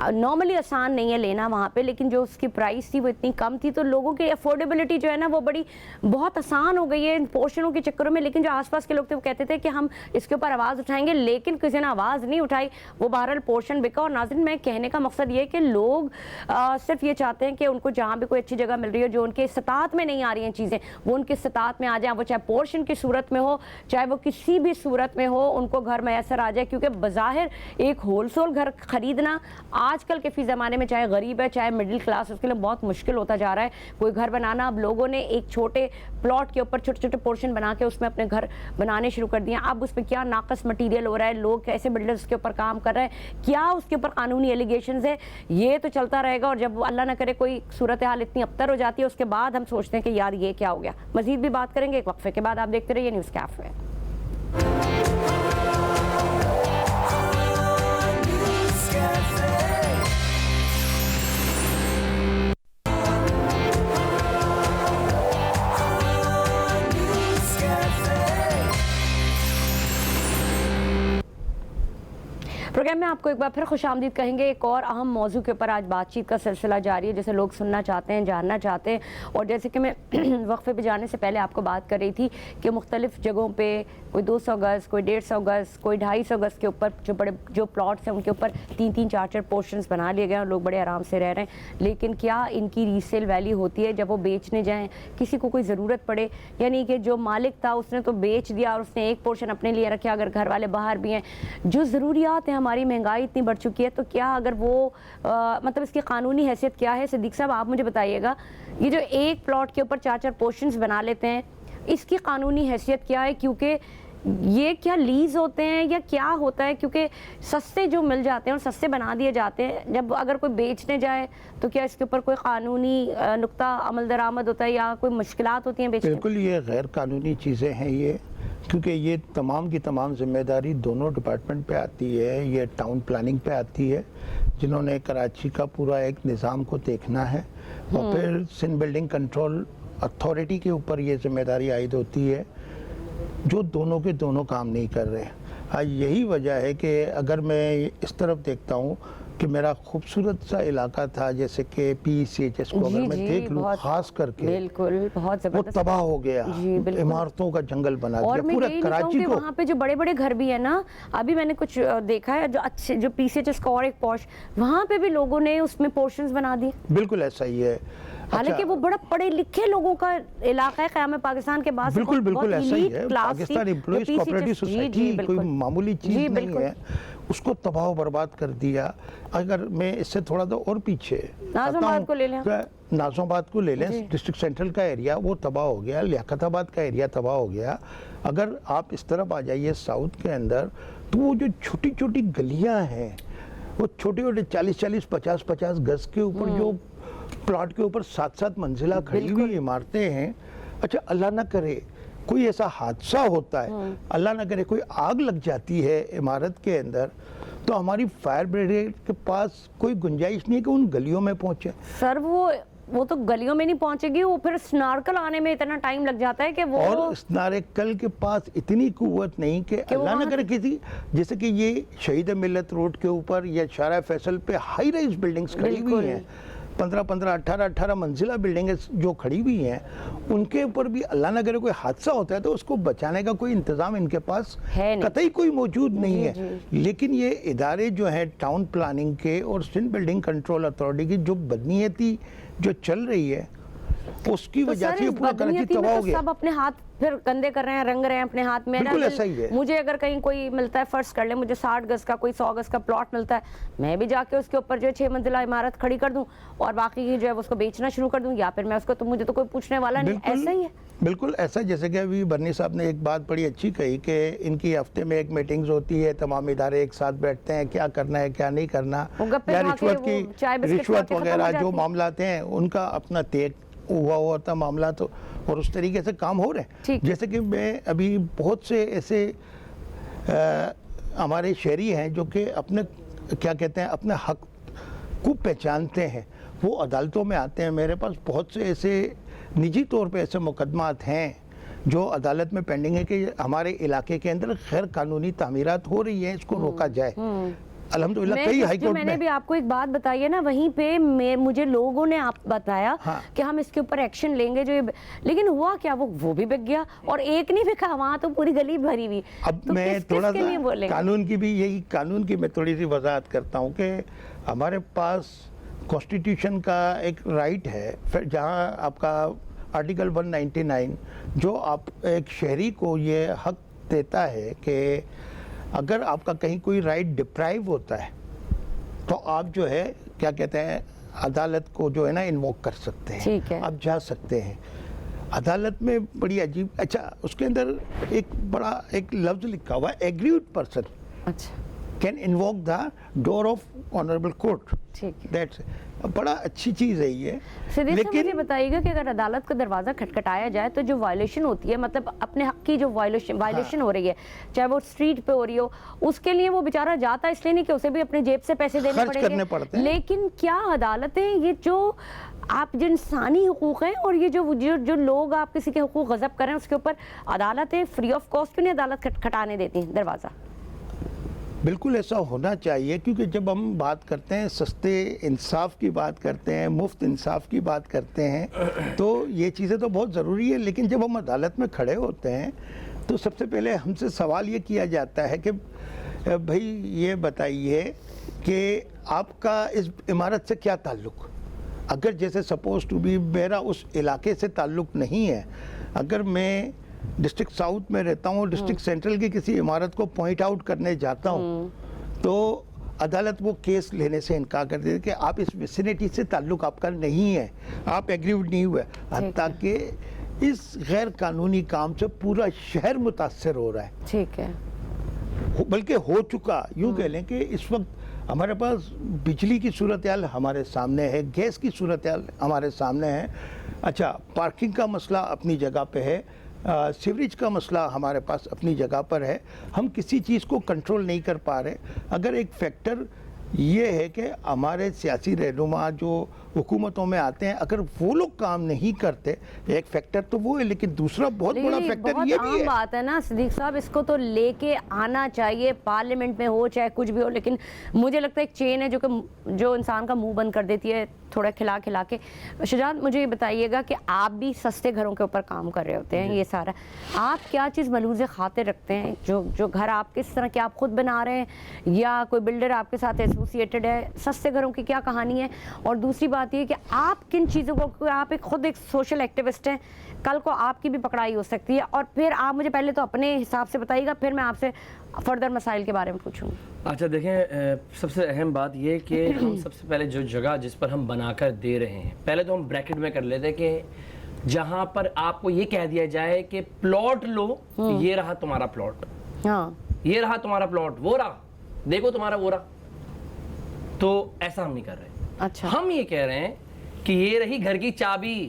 नॉर्मली आसान नहीं है लेना वहाँ पे, लेकिन जो उसकी प्राइस थी वो इतनी कम थी तो लोगों की अफोर्डेबिलिटी जो है ना वो बड़ी बहुत आसान हो गई है इन पोर्शनों के चक्करों में। लेकिन जो आसपास के लोग थे वो कहते थे कि हम इसके ऊपर आवाज़ उठाएंगे, लेकिन किसी ने आवाज़ नहीं उठाई, वो बहरहाल पोर्शन बिका। और नाज़रीन मैं कहने का मकसद ये है कि लोग सिर्फ ये चाहते हैं कि उनको जहाँ भी कोई अच्छी जगह मिल रही हो, जो उनके इस्तात में नहीं आ रही हैं चीज़ें, वो उनके इस्तात में आ जाए, वो चाहे पोर्शन की सूरत में हो चाहे वो किसी भी सूरत में हो, उनको घर मैसर आ जाए। क्योंकि बज़ाहिर एक होलसेल घर खरीदना आजकल के फी ज़माने में, चाहे गरीब है चाहे मिडिल क्लास, उसके लिए बहुत मुश्किल होता जा रहा है कोई घर बनाना। अब लोगों ने एक छोटे प्लॉट के ऊपर छोटे छोटे पोर्शन बना के उसमें अपने घर बनाने शुरू कर दिए। अब उसमें क्या नाकस मटीरियल हो रहा है, लोग कैसे बिल्डर्स के ऊपर काम कर रहे हैं, क्या उसके ऊपर कानूनी एलिगेशंस है, ये तो चलता रहेगा। और जब अल्लाह ना करे कोई सूरत हाल इतनी अबतर हो जाती है, उसके बाद हम सोचते हैं कि यार ये क्या हो गया। मजीद भी बात करेंगे एक वक्फे के बाद, आप देखते रहिए न्यूज़ कैफे। प्रोग्राम में आपको एक बार फिर खुशामदीद कहेंगे। एक और अहम मौजू के ऊपर आज बातचीत का सिलसिला जारी है, जैसे लोग सुनना चाहते हैं, जानना चाहते हैं। और जैसे कि मैं वक्फे पे जाने से पहले आपको बात कर रही थी कि मुख्तलिफ जगहों पे कोई 200 गज़, कोई 150 गज़, कोई 250 गज़ के ऊपर जो बड़े जो प्लॉट्स हैं उनके ऊपर 3-3, 4-4 पोर्शंस बना लिए गए हैं और लोग बड़े आराम से रह रहे हैं। लेकिन क्या इनकी रीसेल वैल्यू होती है जब वो बेचने जाएँ, किसी को कोई ज़रूरत पड़े? यानी कि जो मालिक था उसने तो बेच दिया और उसने एक पोर्शन अपने लिए रखा, अगर घर वाले बाहर भी हैं, जो ज़रूरियात हैं, हमारी महंगाई इतनी बढ़ चुकी है, तो क्या अगर वो मतलब इसकी कानूनी हैसियत क्या है? सिद्दीक साहब आप मुझे बताइएगा, ये जो एक प्लॉट के ऊपर 4-4 पोर्शंस बना लेते हैं, इसकी कानूनी हैसियत क्या है? क्योंकि ये क्या लीज होते हैं या क्या होता है? क्योंकि सस्ते जो मिल जाते हैं और सस्ते बना दिए जाते हैं, जब अगर कोई बेचने जाए तो क्या इसके ऊपर कोई कानूनी नुक्ता अमल दरामद होता है या कोई मुश्किलात होती हैं बेचने? बिल्कुल ये गैर कानूनी चीज़ें हैं ये, क्योंकि ये तमाम की तमाम जिम्मेदारी दोनों डिपार्टमेंट पे आती है। ये टाउन प्लानिंग पे आती है, जिन्होंने कराची का पूरा एक निज़ाम को देखना है, और फिर सिंध बिल्डिंग कंट्रोल अथॉरिटी के ऊपर ये जिम्मेदारी आयद होती है, जो दोनों के दोनों काम नहीं कर रहे। हाँ, यही वजह है कि अगर मैं इस तरफ देखता हूँ कि मेरा खूबसूरत सा इलाका था, जैसे कि PCHS को अगर मैं देख लूँ खास करके, बिल्कुल बहुत वो जबरदस्त। तबाह हो गया, जी, बिल्कुल। इमारतों का जंगल बना और दिया मैं पूरा यही नहीं कहूँ कराची कि को। वहाँ पे जो बड़े बड़े घर भी है ना, अभी मैंने कुछ देखा है जो अच्छे, जो PCHS का और एक पॉश, वहाँ पे भी लोगों ने उसमें पोर्शंस बना दिए। बिल्कुल ऐसा ही है। हालांकि वो बड़ा पढ़े लिखे लोगों का इलाका है, क़याम पाकिस्तान के बाद से बिल्कुल बहुत बिल्कुल ऐसा ही elite है। class पाकिस्तान थी, एम्प्लॉइज जो कोऑपरेटिव PCHS जी, सोसाइटी कोई बिल्कुल। मामूली जी, चीज़ नहीं बिल्कुल। है, उसको तबाह व बर्बाद कर दिया। अगर मैं इससे थोड़ा सा और पीछे नाज़िमाबाद को ले लें। नाज़िमाबाद को ले लें, डिस्ट्रिक्ट सेंट्रल का एरिया वो तबाह हो गया, लियाकताबाद का एरिया तबाह हो गया। अगर आप इस तरफ आ जाइए साउथ के अंदर, तो वो जो छोटी छोटी गलियां हैं, वो छोटे छोटे 40-40, 50-50 गज के ऊपर जो प्लॉट के ऊपर 7-7 मंजिला खड़ी हुई इमारतें हैं। अच्छा, अल्लाह ना करे कोई ऐसा हादसा होता है, अल्लाह ना करे कोई आग लग जाती है इमारत के अंदर, तो हमारी फायर ब्रिगेड के पास कोई गुंजाइश नहीं है कि उन गलियों में पहुंचे। सर वो तो गलियों में नहीं पहुंचेगी, वो फिर स्नारकल आने में इतना टाइम लग जाता है कि वो, और स्नारकल के पास इतनी कुव्वत नहीं कि अल्लाह न करे किसी, जैसे कि ये शहीद मिल्लत रोड के ऊपर या शारा फैसल पे हाई राइज बिल्डिंग्स खड़ी हुई हैं, 15-15, 18-18 मंजिला बिल्डिंगें जो खड़ी हुई हैं, उनके ऊपर भी अल्लाह न करे कोई हादसा होता है तो उसको बचाने का कोई इंतजाम इनके पास है नहीं। कतई कोई मौजूद नहीं है। लेकिन ये इदारे जो हैं टाउन प्लानिंग के और सिंध बिल्डिंग कंट्रोल अथॉरिटी की जो बदनीयती जो चल रही है, उसकी तो वजह सर से इस पूरा कराची बदनीयती में तबाह हो तो गया। सब अपने हाथ फिर गंदे कर रहे हैं, रंग रहे हैं अपने हाथ में। बिल्कुल ऐसा ही है। मुझे अगर कहीं कोई मिलता है, फर्ज कर ले मुझे 60 गज का कोई 100 गज का प्लॉट मिलता है, मैं भी जाके उसके ऊपर जो है 6 मंजिला इमारत खड़ी कर दूं और बाकी की जो है उसको बेचना शुरू कर दूं, या फिर मैं उसको, तो मुझे तो कोई पूछने वाला नहीं। ऐसा ही है, बिल्कुल ऐसा। जैसे कि अभी बर्नी साहब ने एक बात बड़ी अच्छी कही कि इनकी हफ्ते में एक मीटिंग्स होती है, तमाम इदारे एक साथ बैठते हैं, क्या करना है क्या नहीं करना, या रिश्वत वगैरह जो मामला हैं उनका अपना तय हुआ था मामला, तो और उस तरीके से काम हो रहे हैं। जैसे कि मैं अभी बहुत से ऐसे हमारे शहरी हैं जो कि अपने क्या कहते हैं अपने हक को पहचानते हैं, वो अदालतों में आते हैं। मेरे पास बहुत से ऐसे निजी तौर पे ऐसे मुकदमात हैं जो अदालत में पेंडिंग है कि हमारे इलाके के अंदर गैर कानूनी तामीरात हो रही है, इसको रोका जाए। अल्हम्दुलिल्लाह कई हाई कोर्ट में। मैंने भी आपको एक बात बताई है ना, वहीं पे मुझे लोगों ने आप बताया कि हम इसके ऊपर एक्शन लेंगे, जो लेकिन हुआ क्या, वो भी बिक गया और एक नहीं बिका, वहाँ तो पूरी गली भरी हुई। अब तो मैं थोड़ा सा कानून की भी, यही कानून की मैं थोड़ी सी वजाहत करता हूँ कि हमारे पास कॉन्स्टिट्यूशन का एक राइट है, फिर जहाँ आपका आर्टिकल 199 जो आप एक शहरी को ये हक देता है कि अगर आपका कहीं कोई राइट डिप्राइव होता है तो आप जो है क्या कहते हैं अदालत को जो है ना इन्वोक कर सकते हैं, आप जा सकते हैं अदालत में। बड़ी अजीब, अच्छा उसके अंदर एक लफ्ज लिखा हुआ है, aggrieved person can invoke the door of honourable court. That's बड़ा अच्छी चीज़ है ये। लेकिन मुझे बताइएगा कि अगर अदालत का दरवाज़ा खटखटाया जाए तो जो वायलेशन होती है, मतलब अपने हक की जो वायलेशन हो रही है, चाहे वो स्ट्रीट पे हो रही हो, उसके लिए वो बेचारा जाता इसलिए नहीं कि उसे भी अपने जेब से पैसे देने पड़ेंगे। लेकिन क्या अदालतें ये जो आप जो इंसानी हुकूक हैं और ये जो लोग आप किसी के हुकूक गज़ब करें उसके ऊपर अदालतें फ्री ऑफ कॉस्ट क्यों नहीं अदालत खटखटाने देती हैं दरवाज़ा? बिल्कुल ऐसा होना चाहिए, क्योंकि जब हम बात करते हैं सस्ते इंसाफ की बात करते हैं, मुफ्त इंसाफ की बात करते हैं, तो ये चीज़ें तो बहुत ज़रूरी है। लेकिन जब हम अदालत में खड़े होते हैं तो सबसे पहले हमसे सवाल ये किया जाता है कि भाई ये बताइए कि आपका इस इमारत से क्या ताल्लुक़। अगर जैसे सपोज टू बी मेरा उस इलाके से ताल्लुक़ नहीं है, अगर मैं डिस्ट्रिक्ट साउथ में रहता हूँ, डिस्ट्रिक्ट सेंट्रल की किसी इमारत को पॉइंट आउट करने जाता हूँ, तो अदालत वो केस लेने से इनकार कर देती है कि आप इस विसिनिटी से ताल्लुक़ आपका नहीं है, आप एग्रीव्ड नहीं हुए। ताकि इस गैर कानूनी काम से पूरा शहर मुतासर हो रहा है। ठीक है, बल्कि हो चुका, यूँ कह लें कि इस वक्त हमारे पास बिजली की सूरत हाल हमारे सामने है, गैस की सूरत हाल हमारे सामने है। अच्छा, पार्किंग का मसला अपनी जगह पे है, सीवरेज का मसला हमारे पास अपनी जगह पर है। हम किसी चीज़ को कंट्रोल नहीं कर पा रहे। अगर एक फैक्टर ये है कि हमारे सियासी रहनुमा जो حکومتوں میں آتے ہیں, اگر وہ لوگ کام نہیں کرتے, ایک فیکٹر تو وہ ہے, لیکن دوسرا بہت بڑا فیکٹر یہ بھی عام ہے. بات ہے نا صدیق صاحب, اس کو تو لے کے آنا چاہیے, پارلیمنٹ میں ہو چاہے کچھ بھی ہو, لیکن مجھے لگتا ہے ایک چین ہے جو انسان کا منہ بند کر دیتی ہے تھوڑا کھلا کھلا کے. شجاعت مجھے یہ بتائیے گا کہ آپ بھی سستے گھروں کے اوپر کام کر رہے ہوتے ہیں, یہ سارا آپ کیا چیز ملحوظ خاطر رکھتے ہیں جو گھر آپ کس طرح کے آپ خود بنا رہے ہیں یا کوئی بلڈر آپ کے ساتھ ایسوسیٹڈ ہے, سستے گھروں کی کیا کہانی ہے؟ اور دوسری بات یہ کہ آپ کن چیزوں کو, آپ خود ایک سوشل ایکٹیوسٹ ہیں, کل کو آپ کی بھی پکڑائی ہو سکتی ہے, اور پھر آپ مجھے پہلے تو اپنے حساب سے بتائیے گا, پھر میں آپ سے فردر مسائل کے بارے میں پوچھوں گی. اچھا دیکھیں, سب سے اہم بات یہ کہ ہم سب سے پہلے جو جگہ جس پر ہم بنا کر دے رہے ہیں, پہلے تو ہم بریکٹ میں کر لیتے کہ جہاں پر آپ کو یہ کہہ دیا جائے کہ پلاٹ لو, یہ رہا تمہارا پلاٹ, ہاں یہ رہا تمہارا پلاٹ, وہ رہا دیکھو تمہارا وہ رہا, تو ایسا ہم نہیں کر رہے. اچھا, ہم یہ کہہ رہے ہیں کہ یہ رہی گھر کی چابی,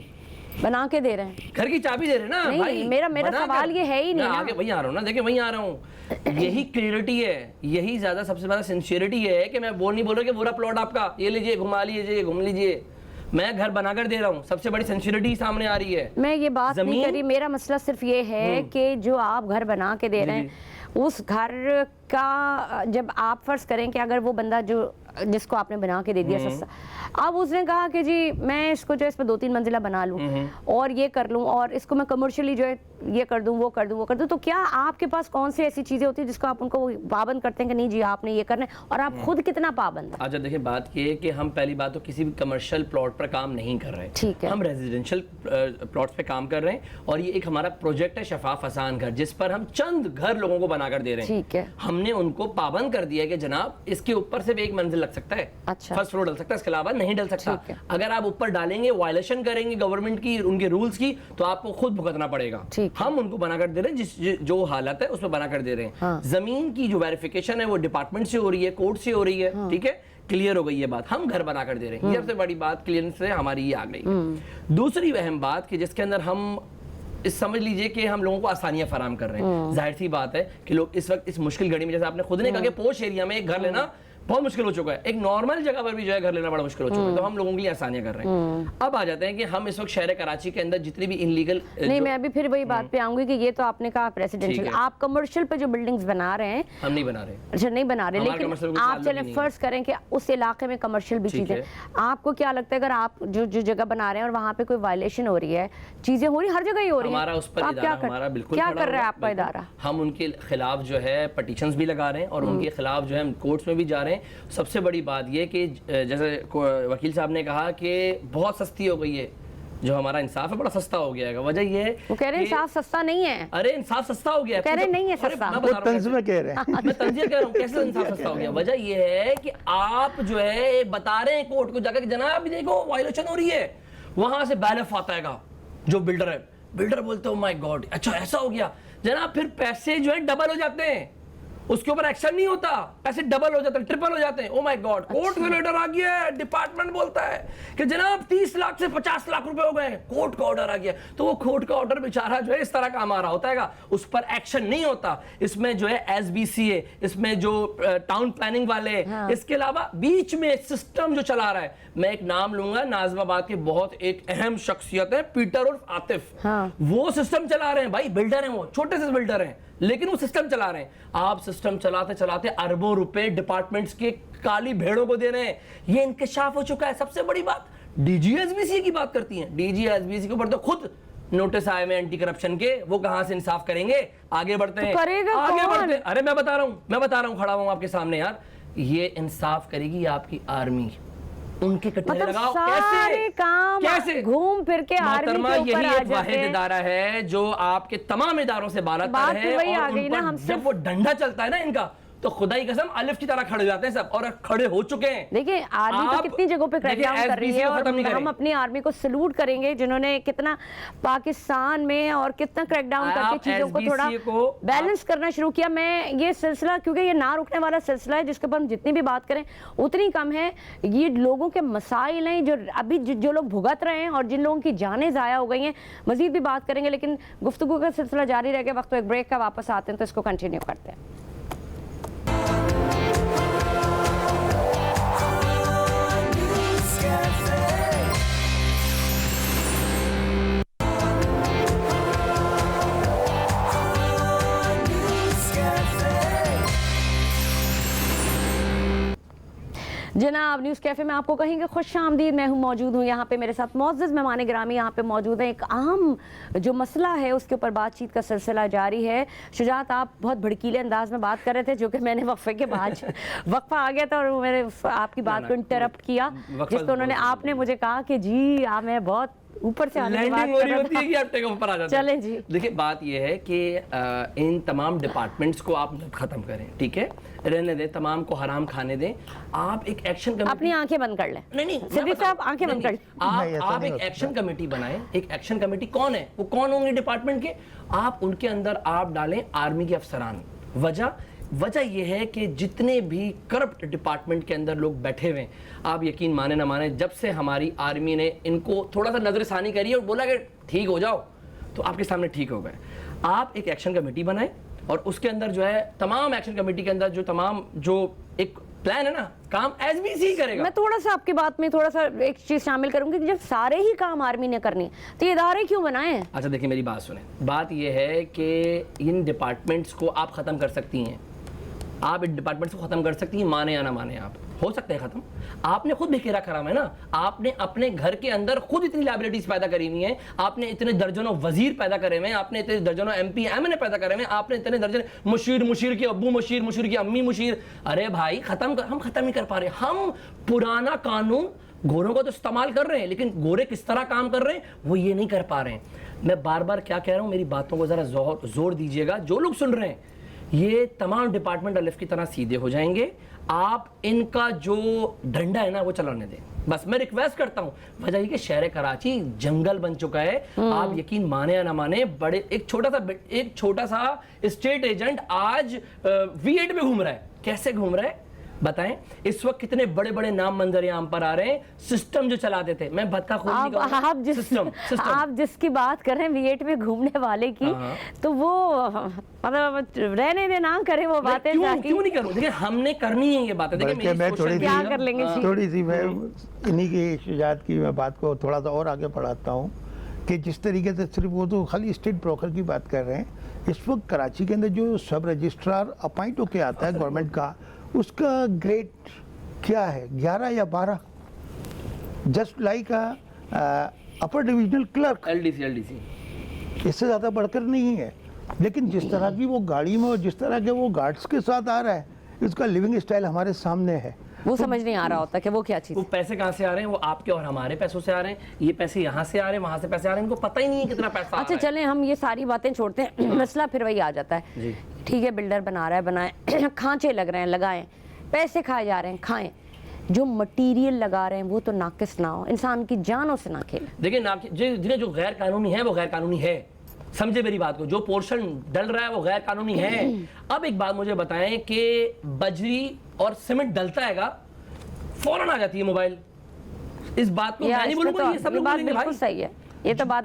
بنا کے دے رہے ہیں. گھر کی چابی دے رہے نا بھائی. میرا سوال یہ ہے ہی نہیں, آگے وہیں آ رہا ہوں نا, دیکھیں وہیں آ رہا ہوں. یہی کلیئرٹی ہے, یہی زیادہ سب سے زیادہ سنسیئرٹی ہے کہ میں وہ نہیں بول رہا کہ پورا پلاٹ آپ کا, یہ لیجئے گھما لیجئے گھوم لیجئے, میں گھر بنا کر دے رہا ہوں. سب سے بڑی سنسیئرٹی سامنے آ رہی ہے. میں یہ بات نہیں کری, میرا مسئلہ صرف یہ ہے کہ جو آپ گھر بنا کے دے رہے ہیں, اس گھر کا جب آپ فرض کریں کہ اگر وہ بندہ جس کو آپ نے بنا کے دے دیا سستا, اب اس نے کہا کہ جی میں اس کو جو اس پہ 2-3 منزلہ بنا لوں اور یہ کر لوں اور اس کو میں کمرشلی جو ہے یہ کر دوں, وہ کر دوں, تو کیا آپ کے پاس کون سی ایسی چیزیں ہوتی ہیں جس کو آپ ان کو پابند کرتے ہیں کہ نہیں جی آپ نے یہ کرنا ہے, اور آپ خود کتنا پابند ہیں؟ اچھا دیکھیں, بات یہ ہے کہ ہم پہلی بات تو کسی بھی کمرشل پلاٹ پر کام نہیں کر رہے, ٹھیک ہے, ہم ریزیڈینشل پلاٹس پہ کام کر رہے ہیں, اور یہ ایک ہمارا پروجیکٹ ہے شفاف آسان گھر, جس پر ہم چند گھر لوگوں کو بنا کر دے رہے ہیں. ٹھیک ہے, ہم نے ان کو پابند کر دیا کہ جناب اس کے اوپر صرف 1 منزل لگ سکتا ہے, اچھا, فرسٹ فلور ڈل سکتا ہے, اس کے علاوہ نہیں ڈل سکتا. اگر آپ اوپر ڈالیں گے, وائلیشن کریں گے گورنمنٹ کی, ان کے رولز کی, تو آپ کو خود بھگتنا پڑے گا. ہم ان کو بنا کر دے رہے ہیں, جو حالت ہے اس پہ بنا کر دے رہے ہیں. زمین کی جو ویریفیکیشن ہے وہ ڈپارٹمنٹ سے ہو رہی ہے, کورٹ سے ہو رہی ہے, ٹھیک ہے, کلیئر ہو گئی یہ بات. ہم گھر بنا کر دے رہے ہیں, یہ سب سے بڑی بات کلیئرنس سے ہماری یہ آ گئی. دوسری اہم بات کہ جس کے اندر ہم سمجھ لیجئے کہ ہم لوگوں کو آسانیاں فراہم کر رہے ہیں. ظاہر سی بات ہے کہ لوگ اس وقت اس مشکل گھڑی میں, جیسے آپ نے خود نے کہا کہ پوش ایریا میں ایک گھر لینا بہت مشکل ہو چکا ہے, ایک نارمل جگہ پر بھی جو ہے گھر لینا بڑا مشکل ہو چکا ہے, تو ہم لوگوں کے لیے آسانیاں کر رہے ہیں. اب آ جاتے ہیں کہ ہم اس وقت شہر کراچی کے اندر جتنی بھی انلیگل, نہیں میں ابھی پھر وہی بات پہ آؤں گی کہ یہ تو آپ نے کہا ریزیڈینشل, آپ کمرشل پہ جو بلڈنگز بنا رہے ہیں, ہم نہیں بنا رہے. اچھا نہیں بنا رہے, لیکن آپ چلیں فرض کریں کہ اس علاقے میں کمرشل بھی چیزیں, آپ کو کیا لگتا ہے اگر آپ جو جگہ بنا رہے ہیں اور وہاں پہ کوئی وائلیشن ہو رہی ہے, چیزیں ہو رہی ہر جگہ ہی ہو رہی ہیں, ہمارا اس پر ادارہ ہمارا بالکل کیا کر رہا ہے آپ کا ادارہ؟ ہم ان کے خلاف جو ہے پٹیشنز بھی لگا رہے ہیں, اور ان کے خلاف جو ہے ہم کورٹس میں بھی جا رہے ہیں. سب سے بڑی بات یہ کہ جیسے وکیل صاحب نے کہا کہ بہت سستی ہو گئی ہے, جو ہمارا انصاف ہے بڑا سستا ہو گیا ہے. وجہ یہ ہے وہ کہہ رہے ہیں انصاف سستا نہیں ہے. ارے انصاف سستا ہو گیا ہے, کہہ رہے نہیں ہے سستا, وہ طنز میں کہہ رہے ہیں, میں تنزیہ کہہ رہا ہوں کیسے انصاف سستا ہو گیا. وجہ یہ ہے کہ آپ جو ہے بتا رہے ہیں کورٹ کو جا کر کہ جناب دیکھو وائلیشن ہو رہی ہے, وہاں سے بیلف آتا ہے گا جو بلڈر ہے, بلڈر بولتے ہیں مائی گاڈ اچھا ایسا ہو گیا جناب, پھر پیسے جو ہے ڈبل ہو جاتے ہیں, اس کے اوپر ایکشن نہیں ہوتا, پیسے ڈبل ہو جاتے ہیں, ٹرپل ہو جاتے ہیں. او مائی گاڈ, کورٹ کا لیٹر آ گیا ہے, ڈپارٹمنٹ بولتا ہے کہ جناب 30 لاکھ سے 50 لاکھ روپے ہو گئے, کورٹ کا آرڈر آ گیا. تو وہ کورٹ کا آرڈر بیچارہ جو ہے اس طرح کام آ رہا ہوتا ہے گا, اس پر ایکشن نہیں ہوتا. اس میں جو ہے ایس بی سی ہے, اس میں جو ٹاؤن پلاننگ والے, اس کے علاوہ بیچ میں سسٹم جو چلا رہا ہے. میں ایک نام لوں گا, ناظم آباد کے بہت ایک اہم شخصیت ہے پیٹر اور عاطف, وہ سسٹم چلا رہے ہیں بھائی, بلڈر ہیں, وہ چھوٹے سے بلڈر ہیں لیکن وہ سسٹم چلا رہے ہیں. آپ سسٹم چلاتے چلاتے اربوں روپے ڈپارٹمنٹس کے کالی بھیڑوں کو دے رہے ہیں. یہ انکشاف ہو چکا ہے. سب سے بڑی بات D G S B C کی بات کرتی ہیں, D G S B C کے اوپر تو خود نوٹس آئے ہوئے اینٹی کرپشن کے, وہ کہاں سے انصاف کریں گے؟ آگے بڑھتے ہیں, آگے بڑھتے ہیں. ارے میں بتا رہا ہوں کھڑا ہوں آپ کے سامنے یار, یہ انصاف کرے گی آپ کی آرمی, ان کے کٹہرے لگاؤ. کیسے گھوم پھر کے آرمی کے اوپر آ جاتے ہیں. یہی ایک واحد ادارہ ہے جو آپ کے تمام اداروں سے بالا تر ہے, اور ان پر جب وہ ڈنڈا چلتا ہے نا ان کا, تو خدا کی قسم الف کی طرح کھڑے ہو جاتے ہیں سب, اور کھڑے ہو چکے ہیں. دیکھیں آرمی تو کتنی جگہوں پہ کریک ڈاؤن کر رہی ہے, اور ہم اپنی آرمی کو سلوٹ کریں گے جنہوں نے کتنا پاکستان میں اور کتنا کریک ڈاؤن کر کے چیزوں کو تھوڑا بیلنس کرنا شروع کیا. میں یہ سلسلہ, کیونکہ یہ نہ رکنے والا سلسلہ ہے جس کے اوپر ہم جتنی بھی بات کریں اتنی کم ہے. یہ لوگوں کے مسائل ہیں جو ابھی جو لوگ بھگت رہے ہیں, اور جن لوگوں کی جانیں ضائع ہو گئی ہیں. مزید بھی بات کریں گے, لیکن گفتگو کا سلسلہ جاری رہ گیا. وقت تو ایک بریک کا, واپس آتے ہیں تو اس کو کنٹینیو کرتے ہیں. जनाब न्यूज़ कैफ़े में आपको कहेंगे खुश आमदीद। मैं मौजूद हूँ यहाँ पे, मेरे साथ मुअज़्ज़ज़ मेहमान गिरामी यहाँ पे मौजूद हैं। एक अहम जो मसला है उसके ऊपर बातचीत का सिलसिला जारी है। शुजात, आप बहुत भड़कीले अंदाज में बात कर रहे थे, जो कि मैंने वक्फे के बाद वक्फा आ गया था और मैंने आपकी बात को इंटरप्ट किया, जिसको उन्होंने आपने मुझे कहा कि जी मैं बहुत ऊपर से आने की बात कर रहा था। कि आप टेक ऑफ पर आ जाते हैं। चलें जी। देखिए बात ये है कि इन तमाम डिपार्टमेंट्स को आप खत्म करें, ठीक है, रहने दें, तमाम को हराम खाने दें। आप एक एक्शन कमेटी, अपनी आंखें बंद कर लें। नहीं सिद्दीक साहब आंखें बंद कर लें। आप एक एक्शन कमेटी बनाएं। एक एक्शन कमेटी कौन है, वो कौन होंगे डिपार्टमेंट के, आप उनके अंदर आप डालें आर्मी के अफसरान। वजह यह है कि जितने भी करप्ट डिपार्टमेंट के अंदर लोग बैठे हुए हैं, आप यकीन माने ना माने, जब से हमारी आर्मी ने इनको थोड़ा सा नजरसानी करी और बोला कि ठीक हो जाओ, तो आपके सामने ठीक हो गए। आप एक एक्शन कमेटी बनाएं और उसके अंदर जो है तमाम एक्शन कमेटी के अंदर जो एक प्लान है ना, काम एसबीसी ही करेगा। मैं थोड़ा सा आपकी बात में थोड़ा सा एक चीज शामिल करूंगी कि जब सारे ही काम आर्मी ने करनी तो ये इदारे क्यों बनाए हैं? अच्छा देखिए मेरी बात सुने, बात ये है कि इन डिपार्टमेंट्स को आप खत्म कर सकती हैं, आप इन डिपार्टमेंट्स को खत्म कर सकती हैं, माने या ना माने, आप हो सकते हैं खत्म। आपने खुद भी घेरा खराम है ना, आपने अपने घर के अंदर खुद इतनी लायबिलिटीज पैदा करी हुई हैं, आपने इतने दर्जनों वजीर पैदा करे हुए हैं, आपने इतने दर्जनों एमपी एमएनए पैदा करे हुए हैं, आपने इतने दर्जन मुशीर के अब्बू मुशीर की अम्मी मुशीर। अरे भाई हम खत्म नहीं कर पा रहे। हम पुराना कानून गोरों को तो इस्तेमाल कर रहे हैं, लेकिन गोरे किस तरह काम कर रहे हैं वो ये नहीं कर पा रहे हैं। मैं बार बार क्या कह रहा हूं, मेरी बातों को जरा जोर दीजिएगा जो लोग सुन रहे हैं। ये तमाम डिपार्टमेंट अलिफ की तरह सीधे हो जाएंगे। आप इनका जो डंडा है ना वो चलाने दें, बस मैं रिक्वेस्ट करता हूं। वजह ये कि शहर कराची जंगल बन चुका है। आप यकीन माने या ना माने, बड़े एक छोटा सा स्टेट एजेंट आज V8 में घूम रहा है। कैसे घूम रहा है बताएं? इस वक्त कितने बड़े बड़े नाम मंजर आम पर आ रहे हैं। सिस्टम जो चलाते थे, मैं भत्ता खोल आप जिसकी बात कर रहे हैं V8 में घूमने वाले की, तो वो मतलब रहने दे ना करे वो बातें। क्यों नहीं करूं? देखिए हमने करनी है ये बातें। देखिए मैं क्या कर लेंगे? थोड़ी सी मैं इन्हीं की शुजात की मैं बात को थोड़ा सा और आगे बढ़ाता हूँ कि जिस तरीके से सिर्फ वो तो खाली स्टेट ब्रोकर की बात कर रहे हैं, इस वक्त कराची के अंदर जो सब रजिस्ट्रार अपॉइंट होके आता है गवर्नमेंट का, उसका ग्रेड क्या है, 11 या 12, just like upper divisional clerk, LDC इससे ज़्यादा बढ़कर नहीं है। लेकिन जिस तरह की वो गाड़ी में और जिस तरह के वो गार्ड्स के साथ आ रहा है, इसका लिविंग स्टाइल हमारे सामने है। वो समझ नहीं आ रहा होता कि वो क्या चीज़। वो पैसे कहाँ से आ रहे हैं? वो आपके और हमारे पैसों से आ रहे हैं। ये पैसे यहाँ से आ रहे हैं, वहाँ से पैसे आ रहे हैं, इनको पता ही नहीं है कितना पैसा। अच्छा चलें हम ये सारी बातें छोड़ते हैं, मसला फिर वही आ जाता है। ठीक है, बिल्डर बना रहा है, बनाए, खांचे लग रहे हैं, लगाएं, पैसे खाए जा रहे हैं, खाएं। जो मटीरियल लगा रहे हैं वो तो नाकिस ना हो, इंसान की जानों से ना खेले। देखिए जिन्हें जो गैर कानूनी है वो गैर कानूनी है, समझे मेरी बात को। जो पोर्शन डल रहा है वो गैर कानूनी है। अब एक बात मुझे बताएं कि बजरी और सीमेंट डलता है, फौरन आ जाती है मोबाइल। इस बात को मैं नहीं बोलूंगा, ये सब लोग बोलेंगे भाई सही है, ये तो बात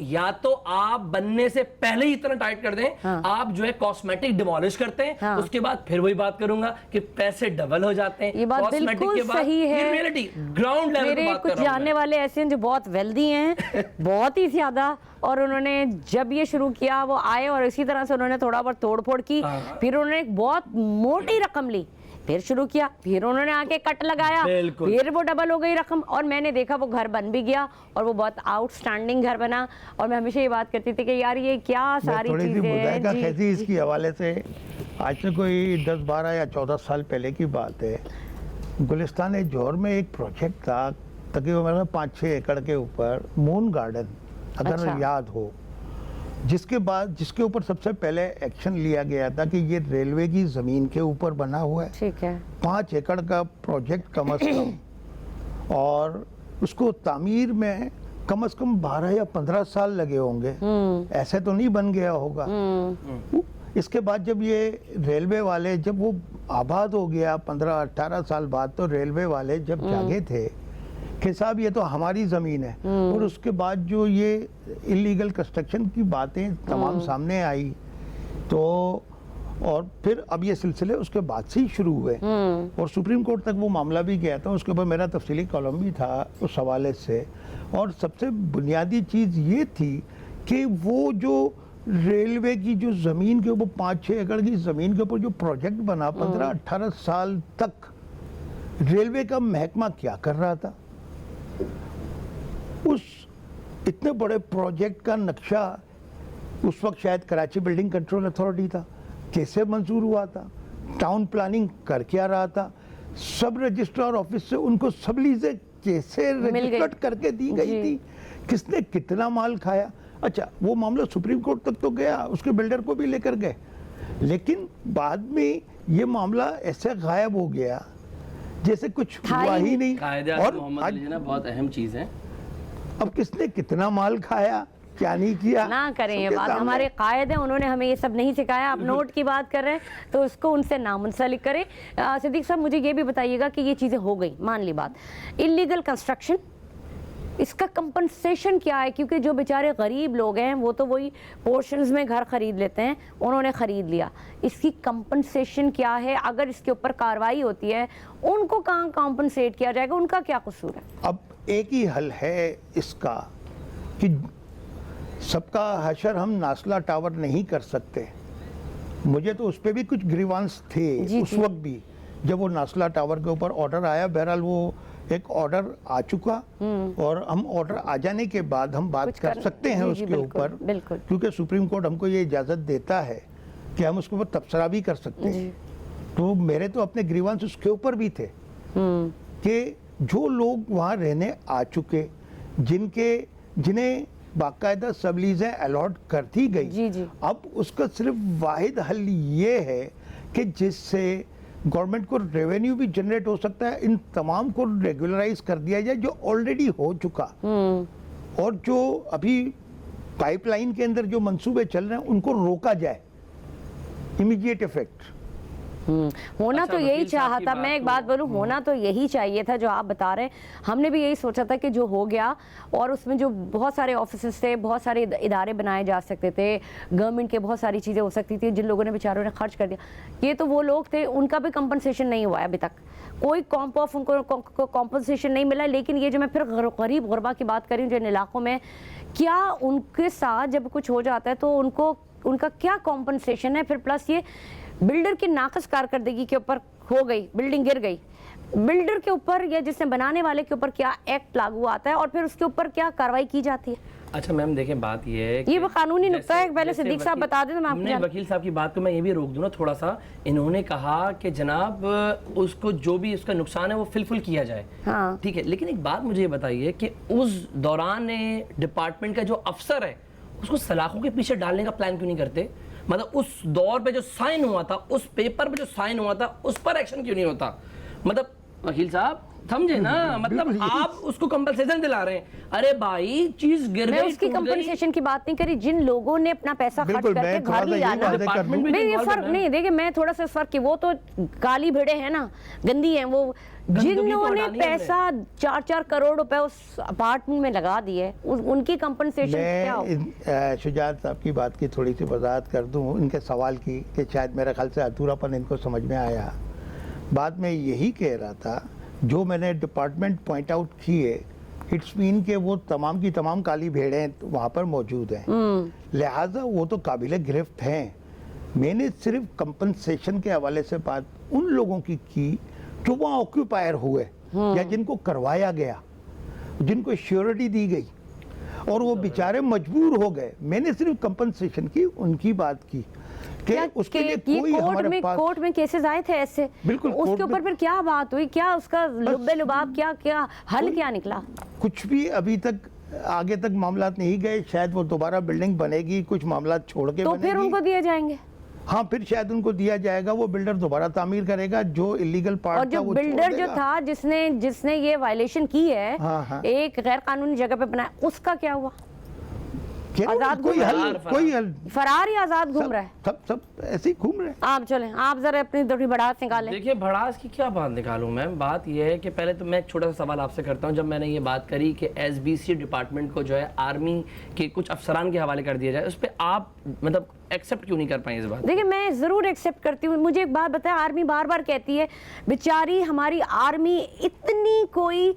या तो आप बनने से पहले ही इतना टाइट कर दें। आप जो है कॉस्मेटिक डिमोलिश करते हैं, उसके बाद फिर वही बात करूंगा कि पैसे डबल हो जाते हैं। ये बात बिल्कुल सही है। ये रियलिटी ग्राउंड लेवल पे बात कर रहा हूं। कुछ जानने वाले ऐसे हैं जो बहुत वेल्दी हैं, बहुत ही ज्यादा, और उन्होंने जब ये शुरू किया वो आए और इसी तरह से उन्होंने थोड़ा बहुत तोड़-फोड़ की, फिर उन्होंने एक बहुत मोटी रकम ली, फिर शुरू किया, फिर उन्होंने आके कट लगाया, फिर वो डबल हो गई रकम, और मैंने देखा वो घर बन भी गया और वो बहुत आउटस्टैंडिंग घर बना। और मैं हमेशा ये बात करती थी कि यार ये क्या सारी चीजें हैं। इसकी हवाले से आज से कोई 10, 12 या 14 साल पहले की बात है, गुलिस्तान जौहर में एक प्रोजेक्ट था तकरीबन 5-6 एकड़ के ऊपर, मून गार्डन, अगर याद हो, जिसके ऊपर सबसे पहले एक्शन लिया गया था कि ये रेलवे की जमीन के ऊपर बना हुआ है। ठीक है, 5 एकड़ का प्रोजेक्ट कम से कम, और उसको तामीर में कम से कम 12 या 15 साल लगे होंगे, ऐसे तो नहीं बन गया होगा। इसके बाद जब ये रेलवे वाले, जब वो आबाद हो गया 15-18 साल बाद, तो रेलवे वाले जब जागे थे कि साहब ये तो हमारी ज़मीन है, और उसके बाद जो ये इलीगल कंस्ट्रक्शन की बातें तमाम सामने आई, तो और फिर अब ये सिलसिले उसके बाद से ही शुरू हुए और सुप्रीम कोर्ट तक वो मामला भी गया था। उसके ऊपर मेरा तफसीली कॉलम भी था उस हवाले से। और सबसे बुनियादी चीज़ ये थी कि वो जो रेलवे की जो ज़मीन के ऊपर 5-6 एकड़ की ज़मीन के ऊपर जो प्रोजेक्ट बना 15-18 साल तक रेलवे का महकमा क्या कर रहा था, उस इतने बड़े प्रोजेक्ट का नक्शा उस वक्त शायद कराची बिल्डिंग कंट्रोल अथॉरिटी था, कैसे मंजूर हुआ था, टाउन प्लानिंग कर क्या रहा था, सब रजिस्ट्रार ऑफिस से उनको सब लीजें कैसे रजिस्टर्ड करके दी गई थी, किसने कितना माल खाया। अच्छा, वो मामला सुप्रीम कोर्ट तक तो गया, उसके बिल्डर को भी लेकर गए, लेकिन बाद में ये मामला ऐसे गायब हो गया जैसे कुछ हुआ ही नहीं। और मोहम्मद अली जना बहुत अहम चीज़ है, अब किसने कितना माल खाया, क्या नहीं किया, ना करें ये बात। हमारे कायद हैं, उन्होंने हमें ये सब नहीं सिखाया। आप नोट की बात कर रहे हैं तो उसको उनसे नामुंसलिक करें। सिद्दीक साहब, मुझे ये भी बताइएगा कि ये चीज़ें हो गई, मान ली बात, इलीगल कंस्ट्रक्शन, इसका कंपनसेशन क्या है? क्योंकि जो बेचारे गरीब लोग हैं वो तो वही पोर्शंस में घर खरीद लेते हैं, उन्होंने ख़रीद लिया, इसकी कंपनसेशन क्या है? अगर इसके ऊपर कार्रवाई होती है, उनको कहाँ कॉम्पनसेट किया जाएगा, उनका क्या कसूर है? अब एक ही हल है इसका कि सबका हशर हम नासला टावर नहीं कर सकते। मुझे तो उस पर भी कुछ ग्रीवांस थे उस वक्त भी, जब वो नासला टावर के ऊपर ऑर्डर आया। बहरहाल वो एक ऑर्डर आ चुका और हम ऑर्डर आ जाने के बाद हम बात कर सकते हैं उसके ऊपर, क्योंकि सुप्रीम कोर्ट हमको ये इजाज़त देता है कि हम उसके ऊपर तबसरा भी कर सकते हैं। तो मेरे तो अपने ग्रीवांस उसके ऊपर भी थे कि जो लोग वहाँ रहने आ चुके, जिन्हें बाकायदा सब लीजें अलॉट कर दी गई, अब उसका सिर्फ वाहिद हल ये है कि जिससे गवर्नमेंट को रेवेन्यू भी जनरेट हो सकता है, इन तमाम को रेगुलराइज कर दिया जाए जो ऑलरेडी हो चुका, और जो अभी पाइपलाइन के अंदर जो मंसूबे चल रहे हैं उनको रोका जाए, इमीडिएट इफेक्ट। होना तो यही चाहा था। मैं एक बात बोलूं, होना तो यही चाहिए था जो आप बता रहे हैं। हमने भी यही सोचा था कि जो हो गया, और उसमें जो बहुत सारे ऑफिसेस थे, बहुत सारे इदारे बनाए जा सकते थे, गवर्नमेंट के बहुत सारी चीज़ें हो सकती थी, जिन लोगों ने बेचारों ने खर्च कर दिया, ये तो वो लोग थे, उनका भी कंपनसेशन नहीं हुआ है अभी तक, कोई कॉम्प ऑफ उनको कॉम्पनसेशन नहीं मिला। लेकिन ये जो मैं फिर गरीब गुरबा की बात करी जो इन इलाकों में, क्या उनके साथ जब कुछ हो जाता है तो उनका क्या कॉम्पनसेशन है? फिर प्लस ये बिल्डर की नाकस कारकर्दगी के ऊपर हो गई, बिल्डिंग गिर गई, बिल्डर के ऊपर या जिसने बनाने वाले के ऊपर क्या एक्ट लागू आता है और फिर उसके ऊपर क्या कार्रवाई की जाती है? अच्छा मैम देखिए, बात ये है, ये वो कानूनी नुक्ता है, पहले सिद्दीक साहब बता दें तो मैं आपको। वकील साहब की बात को मैं ये भी रोक दूं ना थोड़ा सा। इन्होंने कहा कि जनाब उसको जो भी उसका नुकसान है वो फिलफुल किया जाए, हाँ ठीक है, लेकिन एक बात मुझे ये बताइए कि उस दौरान डिपार्टमेंट का जो अफसर है उसको सलाखों के पीछे डालने का प्लान क्यों नहीं करते? मतलब उस दौर पे जो साइन हुआ था, उस पेपर पे जो साइन हुआ था, उस पर एक्शन क्यों नहीं होता? मतलब वकील साहब समझे ना, मतलब आप उसको कंपनसेशन दिला रहे हैं। अरे भाई चीज गिर गई, उसकी कंपनसेशन की बात नहीं करी, जिन लोगों ने अपना पैसा खर्च करके घर लिया ना, ये फर्क नहीं। देखिए मैं थोड़ा सा फर्क की, वो तो काली भेड़े हैं ना, गंदी हैं वो, जिन्होंने पैसा 4-4 करोड़ रुपए उस अपार्टमेंट में लगा दिए, उनकी कंपनसेशन क्या हो? मैं शुजात साहब की बात की थोड़ी सी वजाहत कर दूं, इनके सवाल की, कि शायद मेरे ख्याल से अधूरापन इनको समझ में आया। बात में यही कह रहा था, जो मैंने डिपार्टमेंट पॉइंट आउट किए, इट्स मीन के वो तमाम की तमाम काली भेड़ें वहाँ पर मौजूद हैं, लिहाजा वो तो काबिल गिरफ्त हैं। मैंने सिर्फ कंपनसेशन के हवाले से बात उन लोगों की जो वहाँ ऑक्यूपायर हुए या जिनको करवाया गया, जिनको श्योरिटी दी गई और वो बेचारे मजबूर हो गए। मैंने सिर्फ कंपनसेशन की उनकी बात की कि उसके लिए कोई हमारे पास कोर्ट में केसेस आए थे ऐसे, बिल्कुल, उसके ऊपर फिर क्या बात हुई, क्या उसका लुब्बे लुबाब, क्या हल क्या निकला? कुछ भी अभी तक आगे तक मामलात नहीं गए। शायद वो दोबारा बिल्डिंग बनेगी, कुछ मामलात छोड़ के तो फिर उनको दिए जाएंगे। हाँ, फिर शायद उनको दिया जाएगा, वो बिल्डर दोबारा तामीर करेगा जो इलीगल पार्ट और जो बिल्डर जो था जिसने ये वायलेशन की है, हाँ। एक गैर कानूनी जगह पे बनाया, उसका क्या हुआ? आजाद कोई हल फरार या आजाद घूम रहा है? सब ऐसे ही घूम रहे हैं। आप चलें, आप जरा अपनी थोड़ी भड़ास निकालें। देखिए भड़ास की क्या बात निकालूं मैम, बात यह है कि पहले तो मैं एक छोटा सा सवाल आपसे करता हूं। जब मैंने ये बात करी कि एसबीसी डिपार्टमेंट को जो है आर्मी के कुछ अफसरान के हवाले कर दिया जाए, उस पर आप मतलब एक्सेप्ट क्यों नहीं कर पाए इस बात? देखिए मैं जरूर एक्सेप्ट करती हूँ। मुझे एक बात बताएं, आर्मी बार बार कहती है, बेचारी हमारी आर्मी इतनी कोई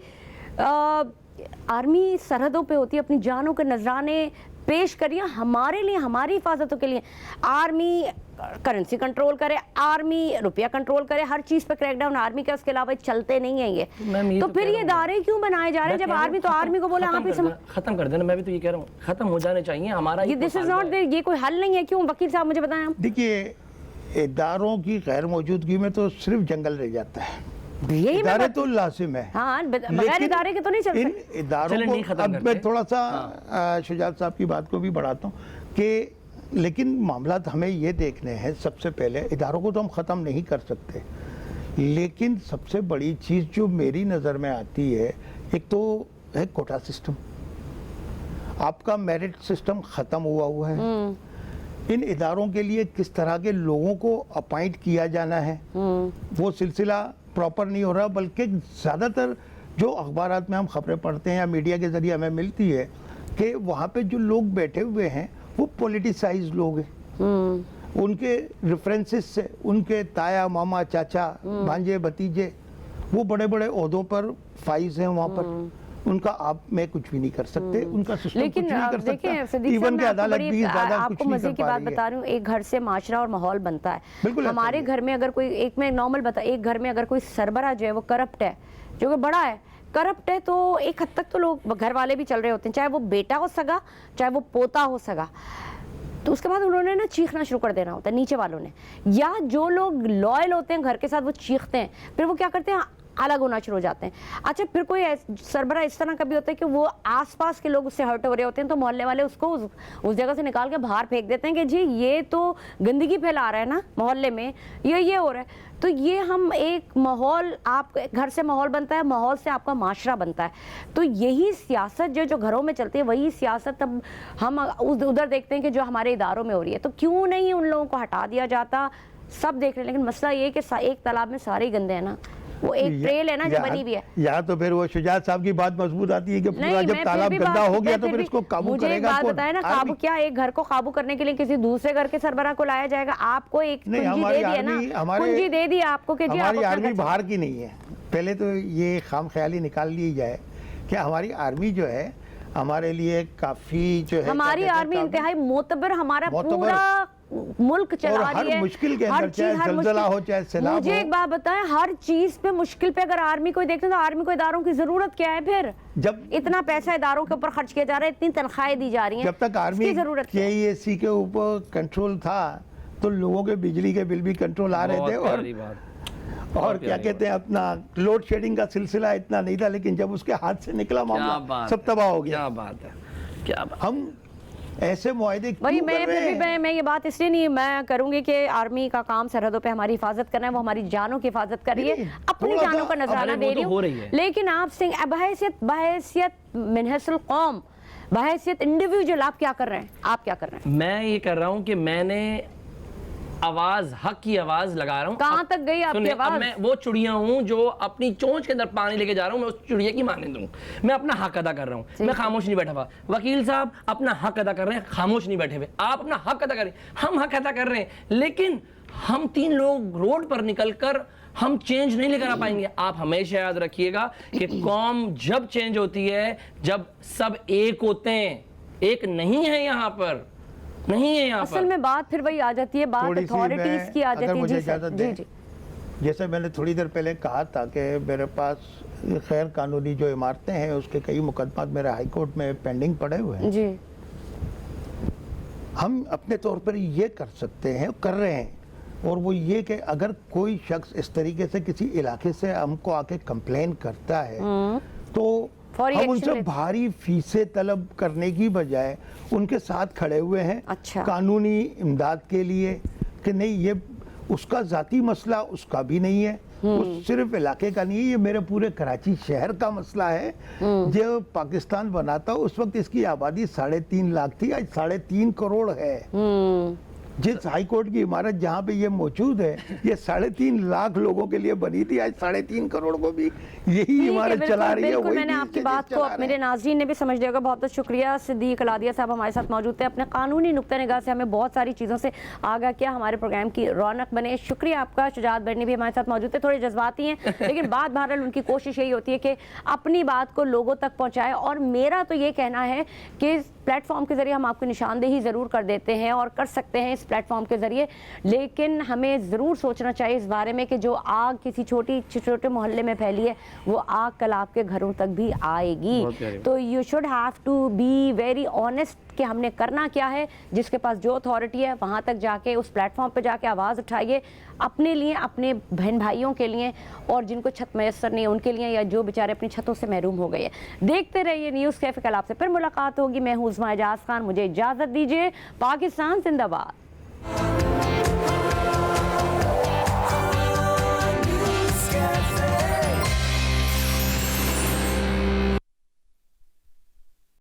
आर्मी सरहदों पे होती है, अपनी जानों के नजराने पेश करिए हमारे लिए, हमारी हिफाजतों के लिए। आर्मी करेंसी कंट्रोल करे, आर्मी रुपया कंट्रोल करे, हर चीज पे क्रैकडाउन आर्मी का, उसके अलावा चलते नहीं है ये। तो फिर ये इदारे क्यों बनाए जा रहे हैं जब आर्मी, तो आर्मी को बोले आप ही खत्म कर देना। मैं भी तो ये कह रहा हूँ खत्म हो जाने चाहिए हमारा। दिस इज नॉट, ये कोई हल नहीं है। क्यों वकील साहब मुझे बताएं आप। देखिए, इदारों की गैर मौजूदगी में तो सिर्फ जंगल रह जाता है, यही इदारे तो लाजिम है। हाँ, बगैर इदारे के तो नहीं चल इन सकते। इदारों को अब मैं थोड़ा सा शुजात साहब की बात को भी बढ़ाता हूँ कि लेकिन मामला हमें ये देखने हैं, सबसे पहले इदारों को तो हम ख़त्म नहीं कर सकते, लेकिन सबसे बड़ी चीज़ जो मेरी नज़र में आती है, एक तो है कोटा सिस्टम। आपका मेरिट सिस्टम ख़त्म हुआ है। इन इदारों के लिए किस तरह के लोगों को अपॉइंट किया जाना है, वो सिलसिला प्रॉपर नहीं हो रहा, बल्कि ज़्यादातर जो अखबारात में हम खबरें पढ़ते हैं या मीडिया के ज़रिए हमें मिलती है कि वहाँ पे जो लोग बैठे हुए हैं वो पॉलिटिसाइज लोग हैं। उनके रेफरेंसेस से उनके ताया मामा चाचा भांजे भतीजे वो बड़े बड़े ओहदों पर फाइज हैं वहाँ पर, उनका आप में कुछ भी नहीं कर सकते, उनका सिस्टम कुछ नहीं कर सकता। इवन के अदालत भी ज़्यादा कुछ आपको नहीं मजे कर की पा बात रही है। बता रही हूँ, एक घर से माशरा और माहौल बनता है। बिल्कुल ऐसा हमारे ही है। घर में अगर कोई, एक मैं नॉर्मल बता, एक घर में अगर कोई सरबराह जो है वो करप्ट है, जो कि बड़ा है, करप्ट है, तो एक हद तक तो लोग घर वाले भी चल रहे होते हैं, चाहे वो बेटा हो सगा, चाहे वो पोता हो सगा, तो उसके बाद उन्होंने ना चीखना शुरू कर देना होता है नीचे वालों ने, या जो लोग लॉयल होते हैं घर के साथ वो चीखते हैं, फिर वो क्या करते हैं, अलग होना शुरू हो जाते हैं। अच्छा, फिर कोई सरबराह इस तरह का भी होता है कि वो आसपास के लोग उससे हर्ट हो रहे होते हैं, तो मोहल्ले वाले उसको उस जगह से निकाल के बाहर फेंक देते हैं कि जी ये तो गंदगी फैला रहा है ना मोहल्ले में, ये हो रहा है। तो ये हम एक माहौल, आप घर से माहौल बनता है, माहौल से आपका माशरा बनता है। तो यही सियासत जो घरों में चलती है, वही सियासत अब हम उधर देखते हैं कि जो हमारे इदारों में हो रही है। तो क्यों नहीं उन लोगों को हटा दिया जाता, सब देख रहे हैं, लेकिन मसला ये कि एक तालाब में सारे ही गंदे हैं ना, वो एक ट्रेल है ना जो बनी हुई है। यहाँ तो फिर वो शुजात साहब की बात मजबूत आती है कि पूरा जब तालाब गंदा हो गया तो फिर इसको काबू करेगा कौन? बताए ना, काबू क्या, एक घर को काबू करने के लिए किसी दूसरे घर के सरबराह को लाया जाएगा? आपको एक कुंजी दे दी है ना, कुंजी दे दी आपको कि जी हमारी आर्मी बाहर की नहीं है। पहले तो ये खाम ख्याली निकाल ली जाए कि हमारी आर्मी जो है हमारे लिए काफी जो है, हमारी आर्मी इंतहाई मोतबर, हमारा पूरा मुल्क चला रही है, मुश्किल के अंदर, चाहे ज़लज़ला हो चाहे सैलाब हो। मुझे एक बात बताएं, हर चीज पे मुश्किल पे अगर आर्मी को देखते हैं तो आर्मी को इदारों की जरूरत क्या है? फिर जब इतना पैसा इदारों के ऊपर खर्च किया जा रहा है, इतनी तनख्वाहें दी जा रही हैं, जब तक आर्मी KEC के ऊपर कंट्रोल था तो लोगों के बिजली के बिल भी कंट्रोल आ रहे थे, और क्या कहते हैं, अपना लोड शेडिंग का सिलसिला इतना नहीं था, लेकिन जब उसके हाथ से निकला मामला सब तबाह हो गया। क्या बात है, क्या बात। हम ऐसे मुआहदे वही मैं ये बात इसलिए नहीं मैं करूंगी कि आर्मी का काम सरहदों पे हमारी हिफाजत करना है, वो हमारी जानों की हिफाजत कर रही है, अपनी जानों का नजराना दे रही हूँ, लेकिन आप सिंह बहैसियत मिनहसुल कौम, बहैसियत इंडिविजुअल आप क्या कर रहे हैं? आप क्या कर रहे हैं? मैं ये कर रहा हूँ कि मैंने आवाज, हक की आवाज लगा रहा हूँ। कहाँ तक गई आपकी आवाज? मैं वो चिड़िया हूँ जो अपनी चोंच के अंदर पानी लेके जा रहा हूँ, मैं उस चिड़िया की माने दूँ। मैं अपना हक अदा कर रहा हूँ, मैं खामोश नहीं बैठा हुआ। वकील साहब अपना हक अदा कर रहे हैं, खामोश नहीं बैठे हुए। आप अपना हक अदा करें, हम हक अदा कर रहे हैं, लेकिन हम 3 लोग रोड पर निकलकर हम चेंज नहीं लेकर आ पाएंगे। आप हमेशा याद रखिएगा कि कौम जब चेंज होती है जब सब एक होते हैं, एक नहीं है यहाँ पर, नहीं है यहाँ असल में बात फिर वही आ जाती है, बात अथॉरिटीज की आ जाती है। जी। जैसे मैंने थोड़ी देर पहले कहा था कि मेरे पास गैर कानूनी जो इमारतें हैं उसके कई मुकदमा मेरे हाई कोर्ट में पेंडिंग पड़े हुए हैं जी। हम अपने तौर पर ये कर सकते हैं, कर रहे हैं, और वो ये कि अगर कोई शख्स इस तरीके से किसी इलाके से हमको आके कंप्लेन करता है तो हम उनसे भारी फीसें तलब करने की बजाय उनके साथ खड़े हुए हैं। अच्छा। कानूनी इमदाद के लिए कि नहीं, ये उसका ज़ाती मसला उसका भी नहीं है, वो सिर्फ इलाके का नहीं है, ये मेरे पूरे कराची शहर का मसला है। जो पाकिस्तान बना था उस वक्त इसकी आबादी 3.5 लाख थी, आज 3.5 करोड़ है। जिस हाई कोर्ट की इमारत जहाँ पे ये मौजूद है, ये 3.5 लाख लोगों के लिए बनी थी, आज 3.5 करोड़ को भी यही इमारत चला रही है। बिल्कुल, वही मैंने भी आपकी इसके बात चला को रहे मेरे हैं। नाज़रीन ने भी समझ लिया होगा। बहुत बहुत शुक्रिया। सिद्दीक अलादिया साहब हमारे साथ मौजूद थे, अपने कानूनी नुक्ते निगाह से हमें बहुत सारी चीज़ों से आगाह किया, हमारे प्रोग्राम की रौनक बने। शुक्रिया आपका। शुजात बरनी भी हमारे साथ मौजूद थे, थोड़े जज्बाती हैं लेकिन बात बहरहाल उनकी कोशिश यही होती है कि अपनी बात को लोगों तक पहुँचाए। और मेरा तो ये कहना है कि इस प्लेटफॉर्म के ज़रिए हम आपको निशानदेही ज़रूर कर देते हैं और कर सकते हैं इस प्लेटफॉर्म के ज़रिए, लेकिन हमें ज़रूर सोचना चाहिए इस बारे में कि जो आग किसी छोटे मोहल्ले में फैली है, वो आग कल आपके घरों तक भी आएगी। तो you should have to be very honest कि हमने करना क्या है। जिसके पास जो अथॉरिटी है वहाँ तक जाके, उस प्लेटफॉर्म पे जाके आवाज़ उठाइए अपने लिए, अपने बहन भाइयों के लिए, और जिनको छत मैसर नहीं है उनके लिए, या जो बेचारे अपनी छतों से महरूम हो गए हैं। देखते रहिए न्यूज़ कैफे। कल आपसे फिर मुलाकात होगी। मैं हूँ उस्मा एजाज खान, मुझे इजाज़त दीजिए। पाकिस्तान जिंदाबाद।